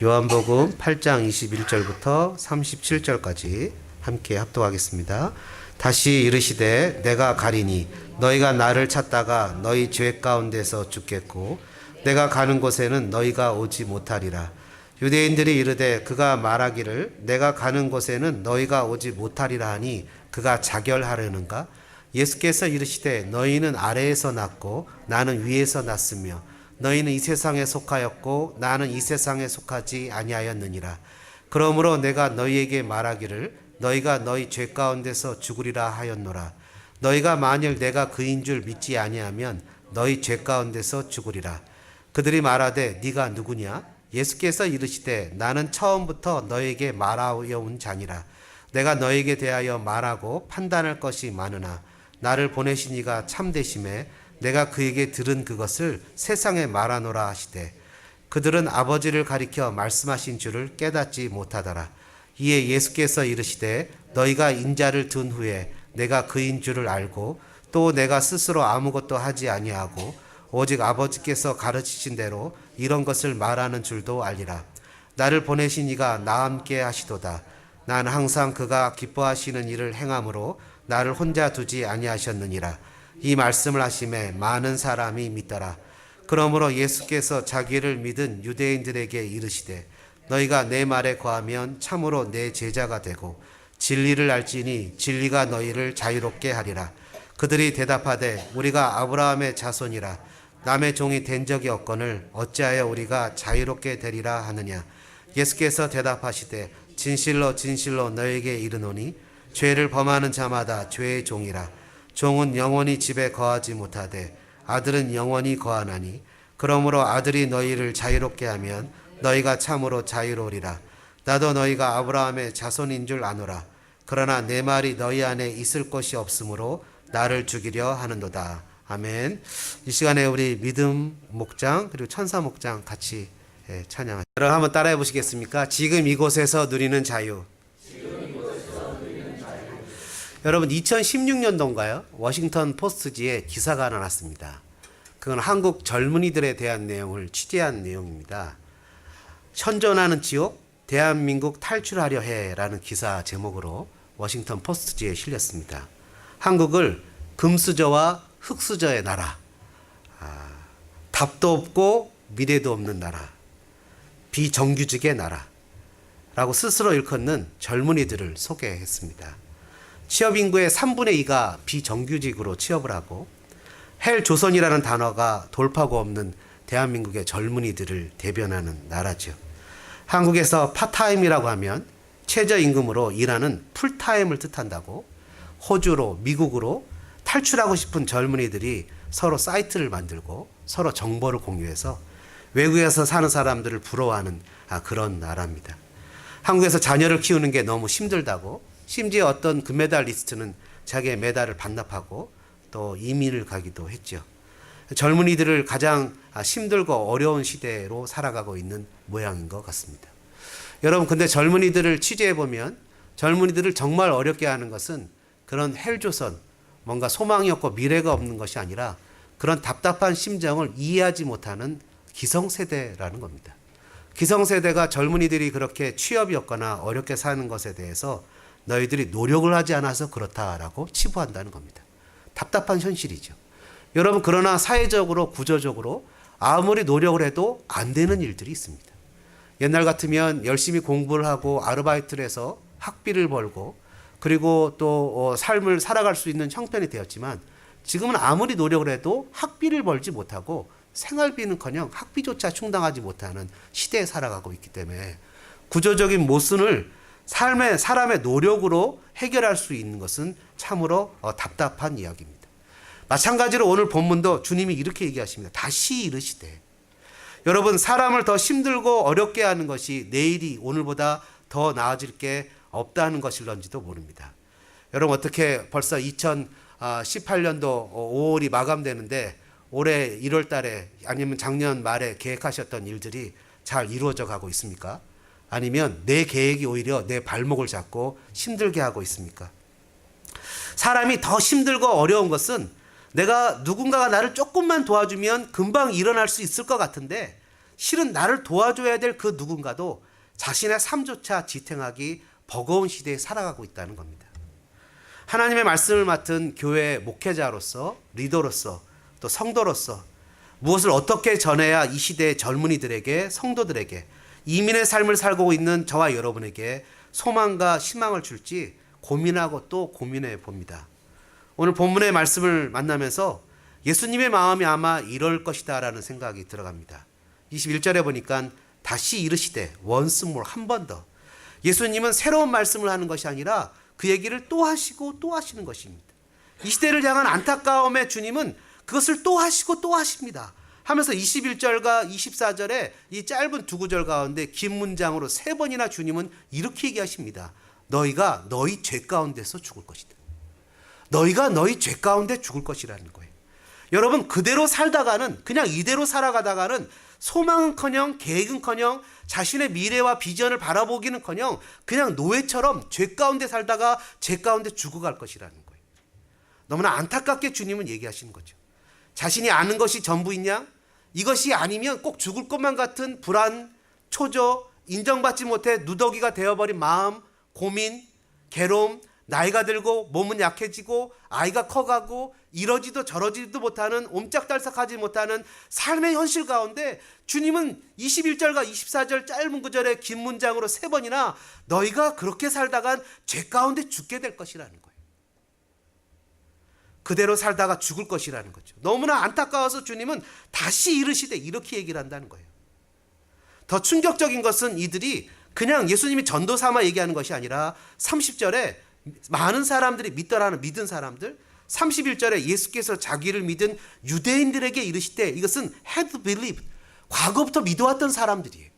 요한복음 8장 21절부터 37절까지 함께 합독하겠습니다. 다시 이르시되 내가 가리니 너희가 나를 찾다가 너희 죄 가운데서 죽겠고 내가 가는 곳에는 너희가 오지 못하리라. 유대인들이 이르되 그가 말하기를 내가 가는 곳에는 너희가 오지 못하리라 하니 그가 자결하려는가? 예수께서 이르시되 너희는 아래에서 났고 나는 위에서 났으며 너희는 이 세상에 속하였고 나는 이 세상에 속하지 아니하였느니라. 그러므로 내가 너희에게 말하기를 너희가 너희 죄 가운데서 죽으리라 하였노라. 너희가 만일 내가 그인 줄 믿지 아니하면 너희 죄 가운데서 죽으리라. 그들이 말하되 네가 누구냐? 예수께서 이르시되 나는 처음부터 너희에게 말하여 온 자니라. 내가 너희에게 대하여 말하고 판단할 것이 많으나 나를 보내신 이가 참되심에 내가 그에게 들은 그것을 세상에 말하노라 하시되 그들은 아버지를 가리켜 말씀하신 줄을 깨닫지 못하더라. 이에 예수께서 이르시되 너희가 인자를 든 후에 내가 그인 줄을 알고 또 내가 스스로 아무것도 하지 아니하고 오직 아버지께서 가르치신 대로 이런 것을 말하는 줄도 알리라. 나를 보내신 이가 나와 함께 하시도다. 나는 항상 그가 기뻐하시는 일을 행함으로 나를 혼자 두지 아니하셨느니라. 이 말씀을 하심에 많은 사람이 믿더라. 그러므로 예수께서 자기를 믿은 유대인들에게 이르시되 너희가 내 말에 거하면 참으로 내 제자가 되고 진리를 알지니 진리가 너희를 자유롭게 하리라. 그들이 대답하되 우리가 아브라함의 자손이라 남의 종이 된 적이 없거늘 어찌하여 우리가 자유롭게 되리라 하느냐. 예수께서 대답하시되 진실로 진실로 너희에게 이르노니 죄를 범하는 자마다 죄의 종이라. 종은 영원히 집에 거하지 못하되 아들은 영원히 거하나니 그러므로 아들이 너희를 자유롭게 하면 너희가 참으로 자유로우리라. 나도 너희가 아브라함의 자손인 줄 아노라. 그러나 내 말이 너희 안에 있을 것이 없으므로 나를 죽이려 하는도다. 아멘. 이 시간에 우리 믿음 목장 그리고 천사 목장 같이 찬양하시죠. 여러분 한번 따라해 보시겠습니까? 지금 이곳에서 누리는 자유. 여러분 2016년도인가요? 워싱턴 포스트지에 기사가 하나 났습니다. 그건 한국 젊은이들에 대한 내용을 취재한 내용입니다. 현존하는 지옥, 대한민국 탈출하려 해라는 기사 제목으로 워싱턴 포스트지에 실렸습니다. 한국을 금수저와 흙수저의 나라, 답도 없고 미래도 없는 나라, 비정규직의 나라라고 스스로 일컫는 젊은이들을 소개했습니다. 취업 인구의 3분의 2가 비정규직으로 취업을 하고 헬조선이라는 단어가 돌파구 없는 대한민국의 젊은이들을 대변하는 나라죠. 한국에서 파타임이라고 하면 최저임금으로 일하는 풀타임을 뜻한다고 호주로 미국으로 탈출하고 싶은 젊은이들이 서로 사이트를 만들고 서로 정보를 공유해서 외국에서 사는 사람들을 부러워하는 그런 나라입니다. 한국에서 자녀를 키우는 게 너무 힘들다고 심지어 어떤 금메달리스트는 자기의 메달을 반납하고 또 이민을 가기도 했죠. 젊은이들을 가장 힘들고 어려운 시대로 살아가고 있는 모양인 것 같습니다. 여러분 근데 젊은이들을 취재해보면 젊은이들을 정말 어렵게 하는 것은 그런 헬조선 뭔가 소망이 없고 미래가 없는 것이 아니라 그런 답답한 심정을 이해하지 못하는 기성세대라는 겁니다. 기성세대가 젊은이들이 그렇게 취업이 없거나 어렵게 사는 것에 대해서 너희들이 노력을 하지 않아서 그렇다라고 치부한다는 겁니다. 답답한 현실이죠. 여러분 그러나 사회적으로 구조적으로 아무리 노력을 해도 안 되는 일들이 있습니다. 옛날 같으면 열심히 공부를 하고 아르바이트를 해서 학비를 벌고 그리고 또 삶을 살아갈 수 있는 형편이 되었지만 지금은 아무리 노력을 해도 학비를 벌지 못하고 생활비는커녕 학비조차 충당하지 못하는 시대에 살아가고 있기 때문에 구조적인 모순을 사람의 노력으로 해결할 수 있는 것은 참으로 답답한 이야기입니다. 마찬가지로 오늘 본문도 주님이 이렇게 얘기하십니다. 다시 이르시되. 여러분 사람을 더 힘들고 어렵게 하는 것이 내일이 오늘보다 더 나아질 게 없다는 것일런지도 모릅니다. 여러분 어떻게 벌써 2018년도 5월이 마감되는데 올해 1월 달에 아니면 작년 말에 계획하셨던 일들이 잘 이루어져 가고 있습니까? 아니면 내 계획이 오히려 내 발목을 잡고 힘들게 하고 있습니까? 사람이 더 힘들고 어려운 것은 내가 누군가가 나를 조금만 도와주면 금방 일어날 수 있을 것 같은데 실은 나를 도와줘야 될 그 누군가도 자신의 삶조차 지탱하기 버거운 시대에 살아가고 있다는 겁니다. 하나님의 말씀을 맡은 교회 목회자로서, 리더로서, 또 성도로서 무엇을 어떻게 전해야 이 시대의 젊은이들에게, 성도들에게, 이민의 삶을 살고 있는 저와 여러분에게 소망과 희망을 줄지 고민하고 또 고민해 봅니다. 오늘 본문의 말씀을 만나면서 예수님의 마음이 아마 이럴 것이다 라는 생각이 들어갑니다. 21절에 보니까 다시 이르시되 once more, 한 번 더. 예수님은 새로운 말씀을 하는 것이 아니라 그 얘기를 또 하시고 또 하시는 것입니다. 이 시대를 향한 안타까움의 주님은 그것을 또 하시고 또 하십니다. 하면서 21절과 24절에 이 짧은 두 구절 가운데 긴 문장으로 세 번이나 주님은 이렇게 얘기하십니다. 너희가 너희 죄 가운데서 죽을 것이다. 너희가 너희 죄 가운데 죽을 것이라는 거예요. 여러분, 그대로 살다가는, 그냥 이대로 살아가다가는 소망은커녕 계획은커녕 자신의 미래와 비전을 바라보기는커녕 그냥 노예처럼 죄 가운데 살다가 죄 가운데 죽어갈 것이라는 거예요. 너무나 안타깝게 주님은 얘기하시는 거죠. 자신이 아는 것이 전부이냐? 이것이 아니면 꼭 죽을 것만 같은 불안, 초조, 인정받지 못해 누더기가 되어버린 마음, 고민, 괴로움, 나이가 들고 몸은 약해지고 아이가 커가고 이러지도 저러지도 못하는, 옴짝달싹하지 못하는 삶의 현실 가운데 주님은 21절과 24절 짧은 구절의 긴 문장으로 세 번이나 너희가 그렇게 살다간 죄 가운데 죽게 될 것이라는 거예요. 그대로 살다가 죽을 것이라는 거죠. 너무나 안타까워서 주님은 다시 이르시되 이렇게 얘기를 한다는 거예요. 더 충격적인 것은 이들이 그냥 예수님이 전도 삼아 얘기하는 것이 아니라 30절에 많은 사람들이 믿더라는 믿은 사람들, 31절에 예수께서 자기를 믿은 유대인들에게 이르시되, 이것은 had believed, 과거부터 믿어왔던 사람들이에요.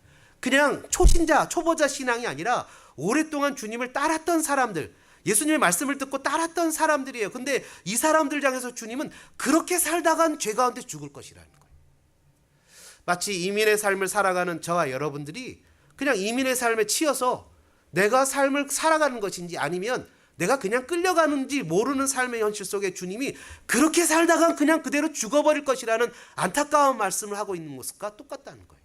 그냥 초신자, 초보자 신앙이 아니라 오랫동안 주님을 따랐던 사람들, 예수님의 말씀을 듣고 따랐던 사람들이에요. 근데 이 사람들 향해서 주님은 그렇게 살다간 죄 가운데 죽을 것이라는 거예요. 마치 이민의 삶을 살아가는 저와 여러분들이 그냥 이민의 삶에 치여서 내가 삶을 살아가는 것인지 아니면 내가 그냥 끌려가는지 모르는 삶의 현실 속에 주님이 그렇게 살다간 그냥 그대로 죽어버릴 것이라는 안타까운 말씀을 하고 있는 것과 똑같다는 거예요.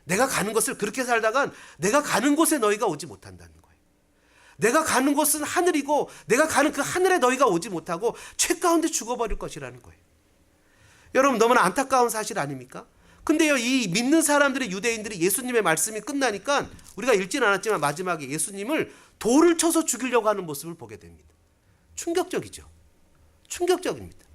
내가 가는 것을 그렇게 살다간 내가 가는 곳에 너희가 오지 못한다는 거예요. 내가 가는 곳은 하늘이고 내가 가는 그 하늘에 너희가 오지 못하고 죄 가운데 죽어버릴 것이라는 거예요. 여러분, 너무나 안타까운 사실 아닙니까? 근데요, 이 믿는 사람들의 유대인들이 예수님의 말씀이 끝나니까 우리가 읽진 않았지만 마지막에 예수님을 돌을 쳐서 죽이려고 하는 모습을 보게 됩니다. 충격적이죠. 충격적입니다.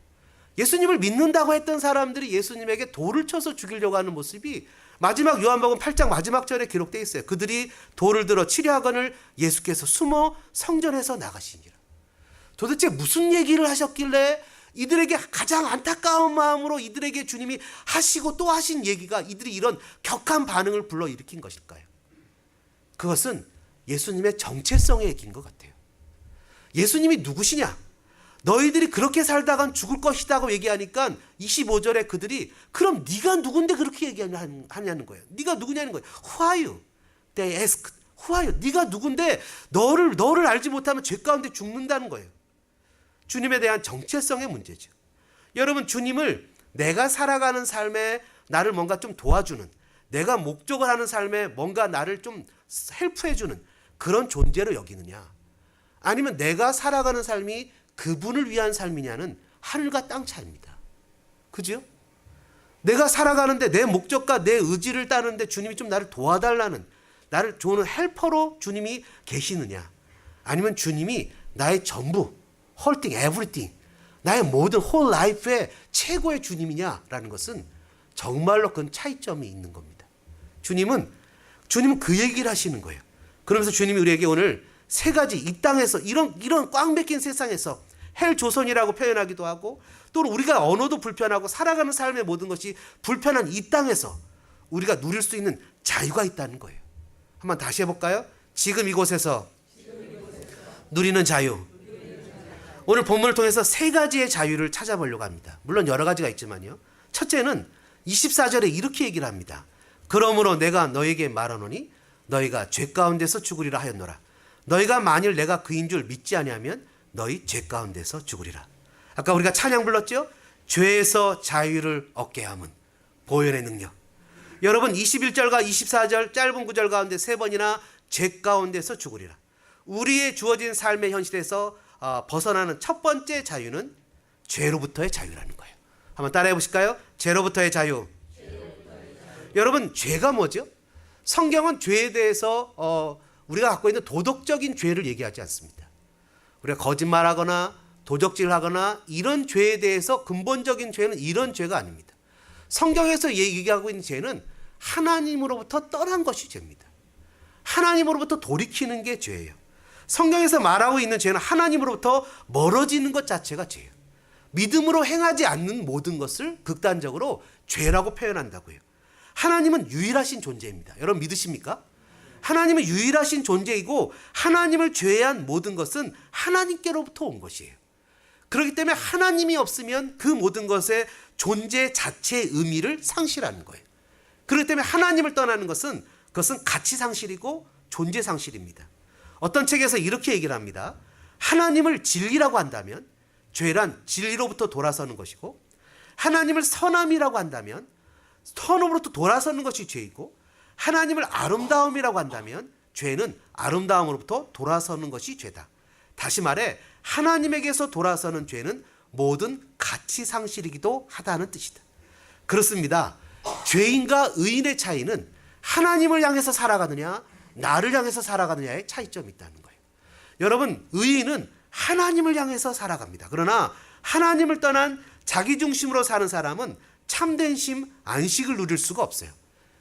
예수님을 믿는다고 했던 사람들이 예수님에게 돌을 쳐서 죽이려고 하는 모습이 마지막 요한복음 8장 마지막 절에 기록되어 있어요. 그들이 돌을 들어 치려하거늘 예수께서 숨어 성전에서 나가시니라. 도대체 무슨 얘기를 하셨길래 이들에게 가장 안타까운 마음으로 이들에게 주님이 하시고 또 하신 얘기가 이들이 이런 격한 반응을 불러일으킨 것일까요? 그것은 예수님의 정체성의 얘기인 것 같아요. 예수님이 누구시냐? 너희들이 그렇게 살다간 죽을 것이라고 얘기하니까 25절에 그들이 그럼 네가 누군데 그렇게 얘기하냐는 거예요. 네가 누구냐는 거예요. Who are you? They asked. Who are you? 네가 누군데 너를 알지 못하면 죄 가운데 죽는다는 거예요. 주님에 대한 정체성의 문제죠. 여러분, 주님을 내가 살아가는 삶에 나를 뭔가 좀 도와주는, 내가 목적을 하는 삶에 뭔가 나를 좀 헬프해주는 그런 존재로 여기느냐, 아니면 내가 살아가는 삶이 그분을 위한 삶이냐는 하늘과 땅 차이입니다. 그죠? 내가 살아가는데 내 목적과 내 의지를 따르는데 주님이 좀 나를 도와달라는, 나를 좋은 헬퍼로 주님이 계시느냐, 아니면 주님이 나의 전부, whole thing, everything, 나의 모든 whole life의 최고의 주님이냐라는 것은 정말로 그건 차이점이 있는 겁니다. 주님은 그 얘기를 하시는 거예요. 그러면서 주님이 우리에게 오늘 세 가지, 이 땅에서 이런 꽉 막힌 세상에서 헬 조선이라고 표현하기도 하고, 또 우리가 언어도 불편하고 살아가는 삶의 모든 것이 불편한 이 땅에서 우리가 누릴 수 있는 자유가 있다는 거예요. 한번 다시 해볼까요? 지금 이곳에서 누리는 자유. 오늘 본문을 통해서 세 가지의 자유를 찾아보려고 합니다. 물론 여러 가지가 있지만요. 첫째는 24절에 이렇게 얘기를 합니다. 그러므로 내가 너에게 말하노니 너희가 죄 가운데서 죽으리라 하였노라. 너희가 만일 내가 그인 줄 믿지 아니하면 너희 죄 가운데서 죽으리라. 아까 우리가 찬양 불렀죠? 죄에서 자유를 얻게 함은 보혈의 능력. 여러분 21절과 24절 짧은 구절 가운데 세 번이나 죄 가운데서 죽으리라. 우리의 주어진 삶의 현실에서 벗어나는 첫 번째 자유는 죄로부터의 자유라는 거예요. 한번 따라해 보실까요? 죄로부터의 자유. 여러분 죄가 뭐죠? 성경은 죄에 대해서 우리가 갖고 있는 도덕적인 죄를 얘기하지 않습니다. 우리가 거짓말하거나 도적질하거나 이런 죄에 대해서 근본적인 죄는 이런 죄가 아닙니다. 성경에서 얘기하고 있는 죄는 하나님으로부터 떠난 것이 죄입니다. 하나님으로부터 돌이키는 게 죄예요. 성경에서 말하고 있는 죄는 하나님으로부터 멀어지는 것 자체가 죄예요. 믿음으로 행하지 않는 모든 것을 극단적으로 죄라고 표현한다고요. 하나님은 유일하신 존재입니다. 여러분 믿으십니까? 하나님은 유일하신 존재이고 하나님을 제외한 모든 것은 하나님께로부터 온 것이에요. 그렇기 때문에 하나님이 없으면 그 모든 것의 존재 자체의 의미를 상실하는 거예요. 그렇기 때문에 하나님을 떠나는 것은 그것은 가치 상실이고 존재 상실입니다. 어떤 책에서 이렇게 얘기를 합니다. 하나님을 진리라고 한다면 죄란 진리로부터 돌아서는 것이고, 하나님을 선함이라고 한다면 선함으로부터 돌아서는 것이 죄이고, 하나님을 아름다움이라고 한다면 죄는 아름다움으로부터 돌아서는 것이 죄다. 다시 말해 하나님에게서 돌아서는 죄는 모든 가치 상실이기도 하다는 뜻이다. 그렇습니다. 죄인과 의인의 차이는 하나님을 향해서 살아가느냐 나를 향해서 살아가느냐의 차이점이 있다는 거예요. 여러분 의인은 하나님을 향해서 살아갑니다. 그러나 하나님을 떠난 자기 중심으로 사는 사람은 참된 심 안식을 누릴 수가 없어요.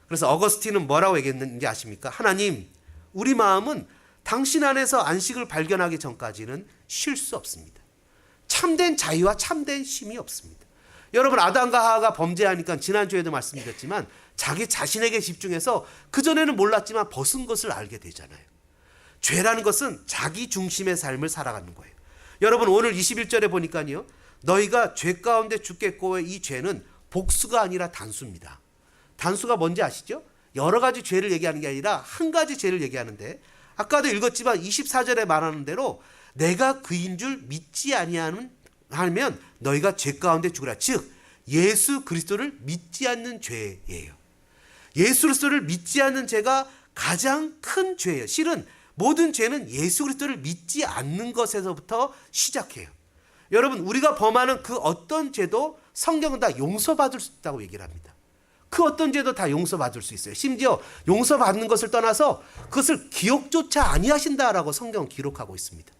그래서 어거스틴은 뭐라고 얘기했는지 아십니까? 하나님, 우리 마음은 당신 안에서 안식을 발견하기 전까지는 쉴 수 없습니다. 참된 자유와 참된 쉼이 없습니다. 여러분 아담과 하와가 범죄하니까 지난주에도 말씀드렸지만 자기 자신에게 집중해서 그전에는 몰랐지만 벗은 것을 알게 되잖아요. 죄라는 것은 자기 중심의 삶을 살아가는 거예요. 여러분 오늘 21절에 보니까요. 너희가 죄 가운데 죽겠고의 이 죄는 복수가 아니라 단수입니다. 단수가 뭔지 아시죠? 여러 가지 죄를 얘기하는 게 아니라 한 가지 죄를 얘기하는데 아까도 읽었지만 24절에 말하는 대로 내가 그인 줄 믿지 아니하면 너희가 죄 가운데 죽으라. 즉 예수 그리스도를 믿지 않는 죄예요. 예수 그리스도를 믿지 않는 죄가 가장 큰 죄예요. 실은 모든 죄는 예수 그리스도를 믿지 않는 것에서부터 시작해요. 여러분 우리가 범하는 그 어떤 죄도 성경은 다 용서받을 수 있다고 얘기를 합니다. 그 어떤 죄도 다 용서받을 수 있어요. 심지어 용서받는 것을 떠나서 그것을 기억조차 아니하신다라고 성경은 기록하고 있습니다.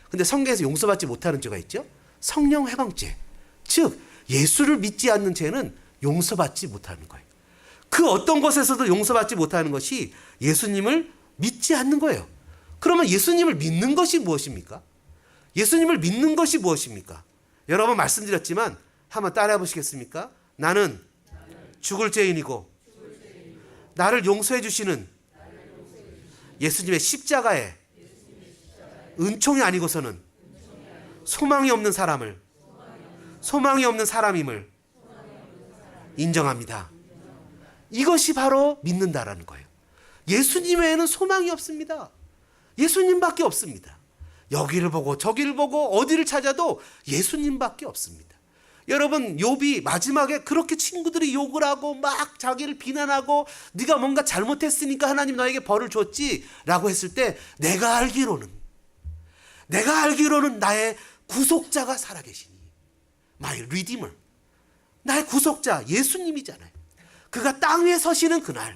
근데 성경에서 용서받지 못하는 죄가 있죠. 성령 회방죄. 즉 예수를 믿지 않는 죄는 용서받지 못하는 거예요. 그 어떤 것에서도 용서받지 못하는 것이 예수님을 믿지 않는 거예요. 그러면 예수님을 믿는 것이 무엇입니까? 예수님을 믿는 것이 무엇입니까? 여러 번 말씀드렸지만 한번 따라해 보시겠습니까? 나는 죽을 죄인이고 나를 용서해 주시는 예수님의 십자가에 은총이 아니고서는 소망이 없는 사람임을 인정합니다. 이것이 바로 믿는다라는 거예요. 예수님 외에는 소망이 없습니다. 예수님밖에 없습니다. 여기를 보고 저기를 보고 어디를 찾아도 예수님밖에 없습니다. 여러분 욥이 마지막에 그렇게 친구들이 욕을 하고 막 자기를 비난하고 네가 뭔가 잘못했으니까 하나님 너에게 벌을 줬지 라고 했을 때 내가 알기로는 나의 구속자가 살아계시니 My Redeemer, 나의 구속자 예수님이잖아요. 그가 땅에 서시는 그날이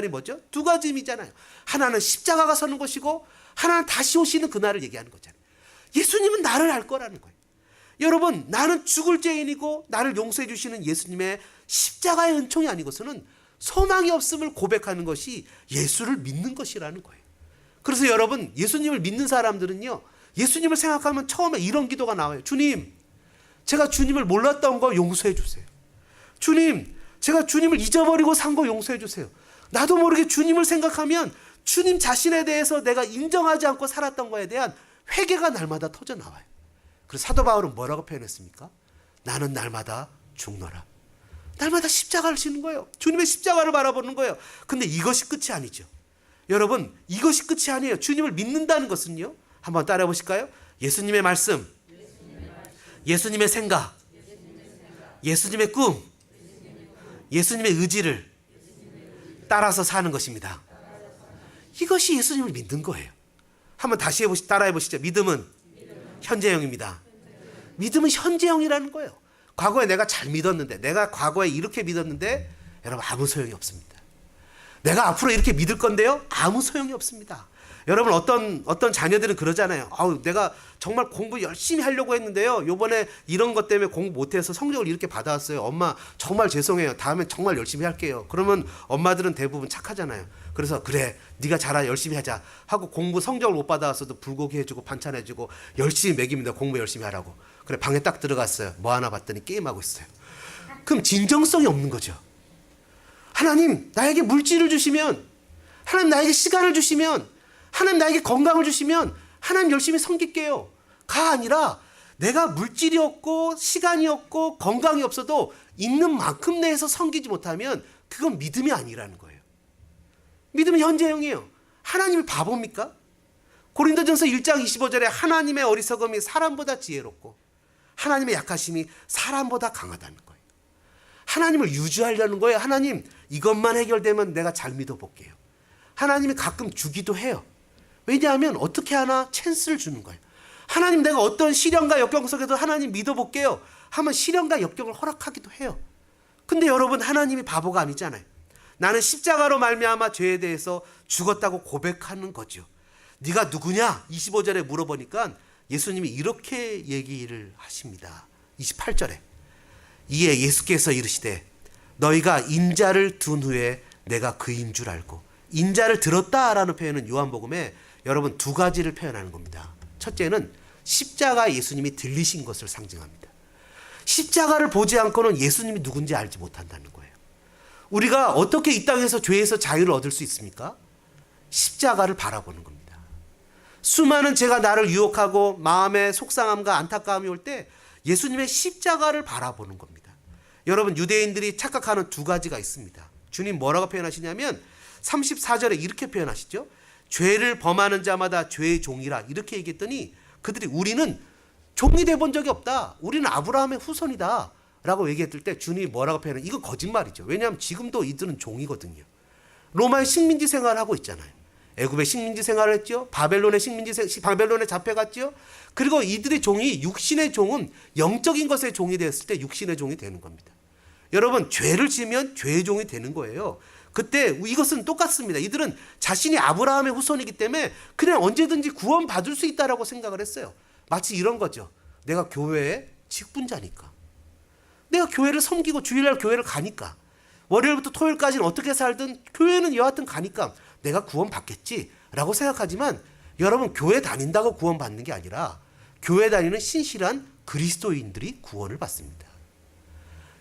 뭐죠? 두 가지 의미잖아요. 하나는 십자가가 서는 것이고 하나는 다시 오시는 그날을 얘기하는 거잖아요. 예수님은 나를 알 거라는 거예요. 여러분 나는 죽을 죄인이고 나를 용서해 주시는 예수님의 십자가의 은총이 아니고서는 소망이 없음을 고백하는 것이 예수를 믿는 것이라는 거예요. 그래서 여러분 예수님을 믿는 사람들은요, 예수님을 생각하면 처음에 이런 기도가 나와요. 주님, 제가 주님을 몰랐던 거 용서해 주세요. 주님, 제가 주님을 잊어버리고 산 거 용서해 주세요. 나도 모르게 주님을 생각하면 주님 자신에 대해서 내가 인정하지 않고 살았던 거에 대한 회개가 날마다 터져 나와요. 그래서 사도 바울은 뭐라고 표현했습니까? 나는 날마다 죽노라. 날마다 십자가를 지는 거예요. 주님의 십자가를 바라보는 거예요. 근데 이것이 끝이 아니죠. 여러분 이것이 끝이 아니에요. 주님을 믿는다는 것은요, 한번 따라해 보실까요? 예수님의 말씀, 예수님의 생각, 예수님의 꿈, 예수님의 의지를 따라서 사는 것입니다. 이것이 예수님을 믿는 거예요. 한번 다시 따라해 보시죠. 믿음은 현재형입니다. 믿음은 현재형이라는 거예요. 과거에 내가 잘 믿었는데, 내가 과거에 이렇게 믿었는데 여러분 아무 소용이 없습니다. 내가 앞으로 이렇게 믿을 건데요, 아무 소용이 없습니다. 여러분 어떤 자녀들은 그러잖아요. 아우, 내가 정말 공부 열심히 하려고 했는데요, 요번에 이런 것 때문에 공부 못해서 성적을 이렇게 받아왔어요. 엄마 정말 죄송해요. 다음엔 정말 열심히 할게요. 그러면 엄마들은 대부분 착하잖아요. 그래서 그래, 네가 잘하, 열심히 하자 하고 공부 성적을 못 받아왔어도 불고기 해주고 반찬 해주고 열심히 먹입니다. 공부 열심히 하라고. 그래, 방에 딱 들어갔어요. 뭐 하나 봤더니 게임하고 있어요. 그럼 진정성이 없는 거죠. 하나님 나에게 물질을 주시면, 하나님 나에게 시간을 주시면, 하나님 나에게 건강을 주시면 하나님 열심히 섬길게요 가 아니라, 내가 물질이 없고 시간이 없고 건강이 없어도 있는 만큼 내에서 섬기지 못하면 그건 믿음이 아니라는 거예요. 믿음은 현재형이에요. 하나님이 바보입니까? 고린도전서 1장 25절에 하나님의 어리석음이 사람보다 지혜롭고 하나님의 약하심이 사람보다 강하다는 거예요. 하나님을 유지하려는 거예요. 하나님 이것만 해결되면 내가 잘 믿어볼게요. 하나님이 가끔 주기도 해요. 왜냐하면 어떻게 하나 찬스를 주는 거예요. 하나님 내가 어떤 시련과 역경 속에서 하나님 믿어볼게요 하면 시련과 역경을 허락하기도 해요. 근데 여러분, 하나님이 바보가 아니잖아요. 나는 십자가로 말미암아 죄에 대해서 죽었다고 고백하는 거죠. 네가 누구냐? 25절에 물어보니까 예수님이 이렇게 얘기를 하십니다. 28절에 이에 예수께서 이르시되 너희가 인자를 둔 후에 내가 그인 줄 알고. 인자를 들었다라는 표현은 요한복음에 여러분 두 가지를 표현하는 겁니다. 첫째는 십자가 예수님이 들리신 것을 상징합니다. 십자가를 보지 않고는 예수님이 누군지 알지 못한다는 거예요. 우리가 어떻게 이 땅에서 죄에서 자유를 얻을 수 있습니까? 십자가를 바라보는 겁니다. 수많은 죄가 나를 유혹하고 마음에 속상함과 안타까움이 올 때 예수님의 십자가를 바라보는 겁니다. 여러분, 유대인들이 착각하는 두 가지가 있습니다. 주님 뭐라고 표현하시냐면 34절에 이렇게 표현하시죠. 죄를 범하는 자마다 죄의 종이라 이렇게 얘기했더니 그들이 우리는 종이 돼본 적이 없다. 우리는 아브라함의 후손이다 라고 얘기했을 때 주님이 뭐라고 표현해요? 이건 거짓말이죠. 왜냐하면 지금도 이들은 종이거든요. 로마의 식민지 생활을 하고 있잖아요. 애굽의 식민지 생활을 했죠. 바벨론에 잡혀갔죠. 그리고 이들의 종이, 육신의 종은 영적인 것의 종이 되었을 때 육신의 종이 되는 겁니다. 여러분, 죄를 지으면 죄의 종이 되는 거예요. 그때 이것은 똑같습니다. 이들은 자신이 아브라함의 후손이기 때문에 그냥 언제든지 구원받을 수 있다라고 생각을 했어요. 마치 이런 거죠. 내가 교회의 직분자니까, 내가 교회를 섬기고 주일날 교회를 가니까, 월요일부터 토요일까지는 어떻게 살든 교회는 여하튼 가니까 내가 구원받겠지 라고 생각하지만, 여러분, 교회 다닌다고 구원받는 게 아니라 교회 다니는 신실한 그리스도인들이 구원을 받습니다.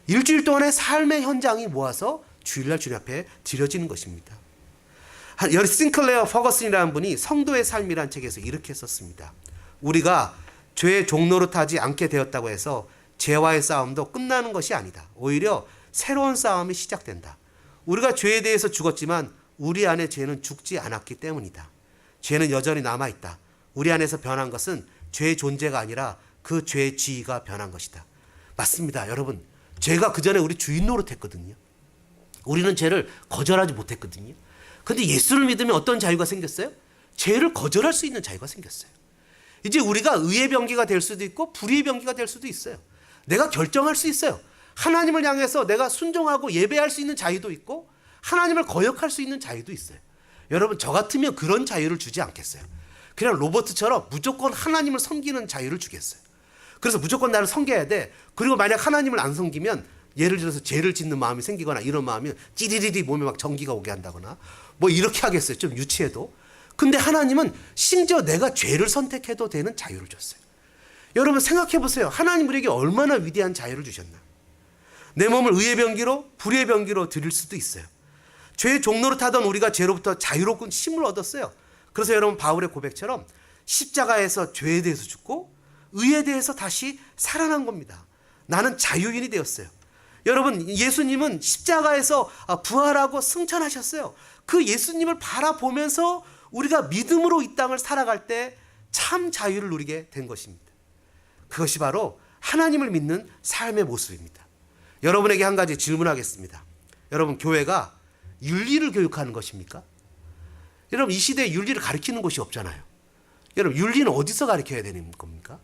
일주일 동안의 삶의 현장이 모아서 주일날 주님 앞에 드려지는 것입니다. 싱클레어 퍼거슨이라는 분이 성도의 삶이라는 책에서 이렇게 썼습니다. 우리가 죄의 종로로 타지 않게 되었다고 해서 죄와의 싸움도 끝나는 것이 아니다. 오히려 새로운 싸움이 시작된다. 우리가 죄에 대해서 죽었지만 우리 안에 죄는 죽지 않았기 때문이다. 죄는 여전히 남아있다. 우리 안에서 변한 것은 죄의 존재가 아니라 그 죄의 지위가 변한 것이다. 맞습니다. 여러분, 죄가 그전에 우리 주인 노릇했거든요. 우리는 죄를 거절하지 못했거든요. 근데 예수를 믿으면 어떤 자유가 생겼어요? 죄를 거절할 수 있는 자유가 생겼어요. 이제 우리가 의의 병기가 될 수도 있고 불의의 병기가 될 수도 있어요. 내가 결정할 수 있어요. 하나님을 향해서 내가 순종하고 예배할 수 있는 자유도 있고 하나님을 거역할 수 있는 자유도 있어요. 여러분, 저 같으면 그런 자유를 주지 않겠어요. 그냥 로버트처럼 무조건 하나님을 섬기는 자유를 주겠어요. 그래서 무조건 나를 섬겨야 돼. 그리고 만약 하나님을 안 섬기면, 예를 들어서 죄를 짓는 마음이 생기거나 이런 마음이면 찌리리리 몸에 막 전기가 오게 한다거나 뭐 이렇게 하겠어요. 좀 유치해도. 근데 하나님은 심지어 내가 죄를 선택해도 되는 자유를 줬어요. 여러분, 생각해 보세요. 하나님 우리에게 얼마나 위대한 자유를 주셨나. 내 몸을 의의 병기로 불의의 병기로 드릴 수도 있어요. 죄의 종로로 타던 우리가 죄로부터 자유로운 힘을 얻었어요. 그래서 여러분, 바울의 고백처럼 십자가에서 죄에 대해서 죽고 의에 대해서 다시 살아난 겁니다. 나는 자유인이 되었어요. 여러분, 예수님은 십자가에서 부활하고 승천하셨어요. 그 예수님을 바라보면서 우리가 믿음으로 이 땅을 살아갈 때 참 자유를 누리게 된 것입니다. 그것이 바로 하나님을 믿는 삶의 모습입니다. 여러분에게 한 가지 질문하겠습니다. 여러분, 교회가 윤리를 교육하는 것입니까? 여러분, 이 시대에 윤리를 가르치는 곳이 없잖아요. 여러분, 윤리는 어디서 가르쳐야 되는 겁니까?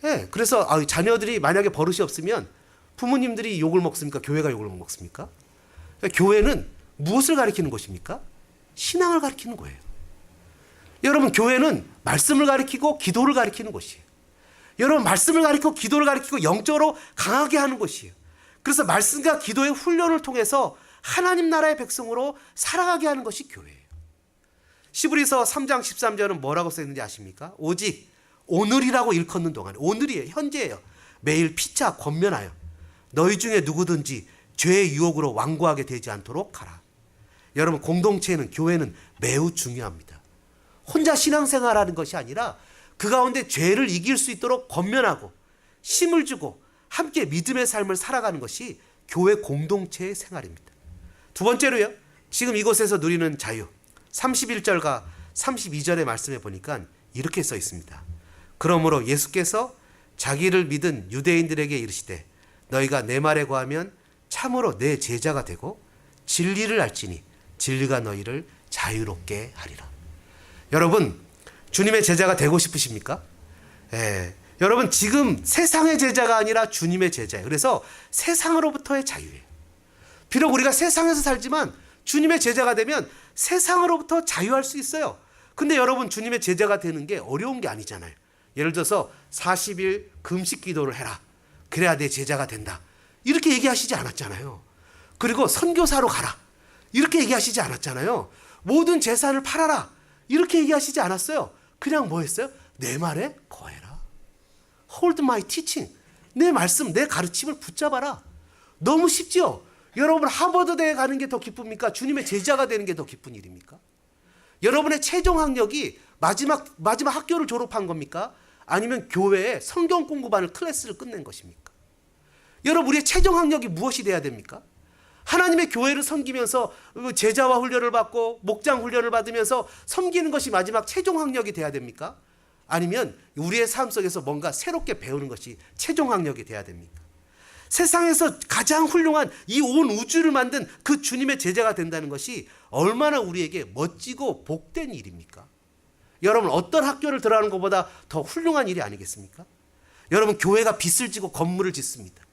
예, 그래서 자녀들이 만약에 버릇이 없으면 부모님들이 욕을 먹습니까? 교회가 욕을 먹습니까? 그러니까 교회는 무엇을 가르치는 곳입니까? 신앙을 가르치는 거예요. 여러분, 교회는 말씀을 가르치고 기도를 가르치는 곳이에요. 여러분, 말씀을 가르치고 기도를 가르치고 영적으로 강하게 하는 곳이에요. 그래서 말씀과 기도의 훈련을 통해서 하나님 나라의 백성으로 살아가게 하는 것이 교회예요. 시브리서 3장 13절은 뭐라고 써있는지 아십니까? 오직 오늘이라고 일컫는 동안, 오늘이에요. 현재예요. 매일 피차 권면하여 너희 중에 누구든지 죄의 유혹으로 완고하게 되지 않도록 하라. 여러분, 공동체는, 교회는 매우 중요합니다. 혼자 신앙생활하는 것이 아니라 그 가운데 죄를 이길 수 있도록 권면하고 힘을 주고 함께 믿음의 삶을 살아가는 것이 교회 공동체의 생활입니다. 두 번째로요, 지금 이곳에서 누리는 자유, 31절과 32절의 말씀에 보니까 이렇게 써 있습니다. 그러므로 예수께서 자기를 믿은 유대인들에게 이르시되 너희가 내 말에 거하면 참으로 내 제자가 되고 진리를 알지니 진리가 너희를 자유롭게 하리라. 여러분, 주님의 제자가 되고 싶으십니까? 예. 여러분, 지금 세상의 제자가 아니라 주님의 제자예요. 그래서 세상으로부터의 자유예요. 비록 우리가 세상에서 살지만 주님의 제자가 되면 세상으로부터 자유할 수 있어요. 근데 여러분, 주님의 제자가 되는 게 어려운 게 아니잖아요. 예를 들어서 40일 금식 기도를 해라. 그래야 내 제자가 된다. 이렇게 얘기하시지 않았잖아요. 그리고 선교사로 가라. 이렇게 얘기하시지 않았잖아요. 모든 재산을 팔아라. 이렇게 얘기하시지 않았어요. 그냥 뭐 했어요? 내 말에 거해라. Hold my teaching. 내 말씀, 내 가르침을 붙잡아라. 너무 쉽죠? 여러분, 하버드대에 가는 게 더 기쁩니까? 주님의 제자가 되는 게 더 기쁜 일입니까? 여러분의 최종 학력이 마지막 학교를 졸업한 겁니까? 아니면 교회에 성경 공부반을 클래스를 끝낸 것입니까? 여러분, 우리의 최종 학력이 무엇이 돼야 됩니까? 하나님의 교회를 섬기면서 제자와 훈련을 받고 목장 훈련을 받으면서 섬기는 것이 마지막 최종 학력이 돼야 됩니까? 아니면 우리의 삶 속에서 뭔가 새롭게 배우는 것이 최종 학력이 돼야 됩니까? 세상에서 가장 훌륭한 이 온 우주를 만든 그 주님의 제자가 된다는 것이 얼마나 우리에게 멋지고 복된 일입니까? 여러분, 어떤 학교를 들어가는 것보다 더 훌륭한 일이 아니겠습니까? 여러분, 교회가 빚을 지고 건물을 짓습니다.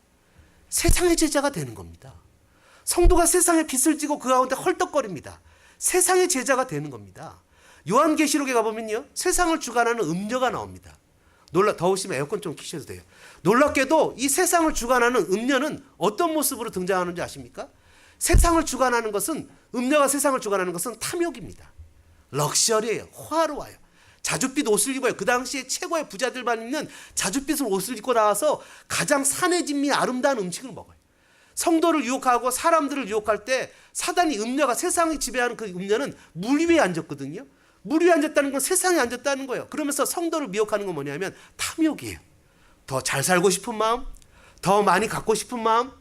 세상의 제자가 되는 겁니다. 성도가 세상에 빚을 지고 그 가운데 헐떡거립니다. 세상의 제자가 되는 겁니다. 요한계시록에 가보면요, 세상을 주관하는 음녀가 나옵니다. 더우시면 에어컨 좀 켜셔도 돼요. 놀랍게도 이 세상을 주관하는 음녀는 어떤 모습으로 등장하는지 아십니까? 세상을 주관하는 것은, 음녀가 세상을 주관하는 것은 탐욕입니다. 럭셔리예요. 화로워요. 자줏빛 옷을 입어요. 그 당시에 최고의 부자들만 입는 자줏빛 옷을 입고 나와서 가장 산의 진미 아름다운 음식을 먹어요. 성도를 유혹하고 사람들을 유혹할 때 사단이, 음녀가, 세상이 지배하는 그 음녀는 물 위에 앉았거든요. 물 위에 앉았다는 건 세상에 앉았다는 거예요. 그러면서 성도를 미혹하는 건 뭐냐면 탐욕이에요. 더 잘 살고 싶은 마음, 더 많이 갖고 싶은 마음,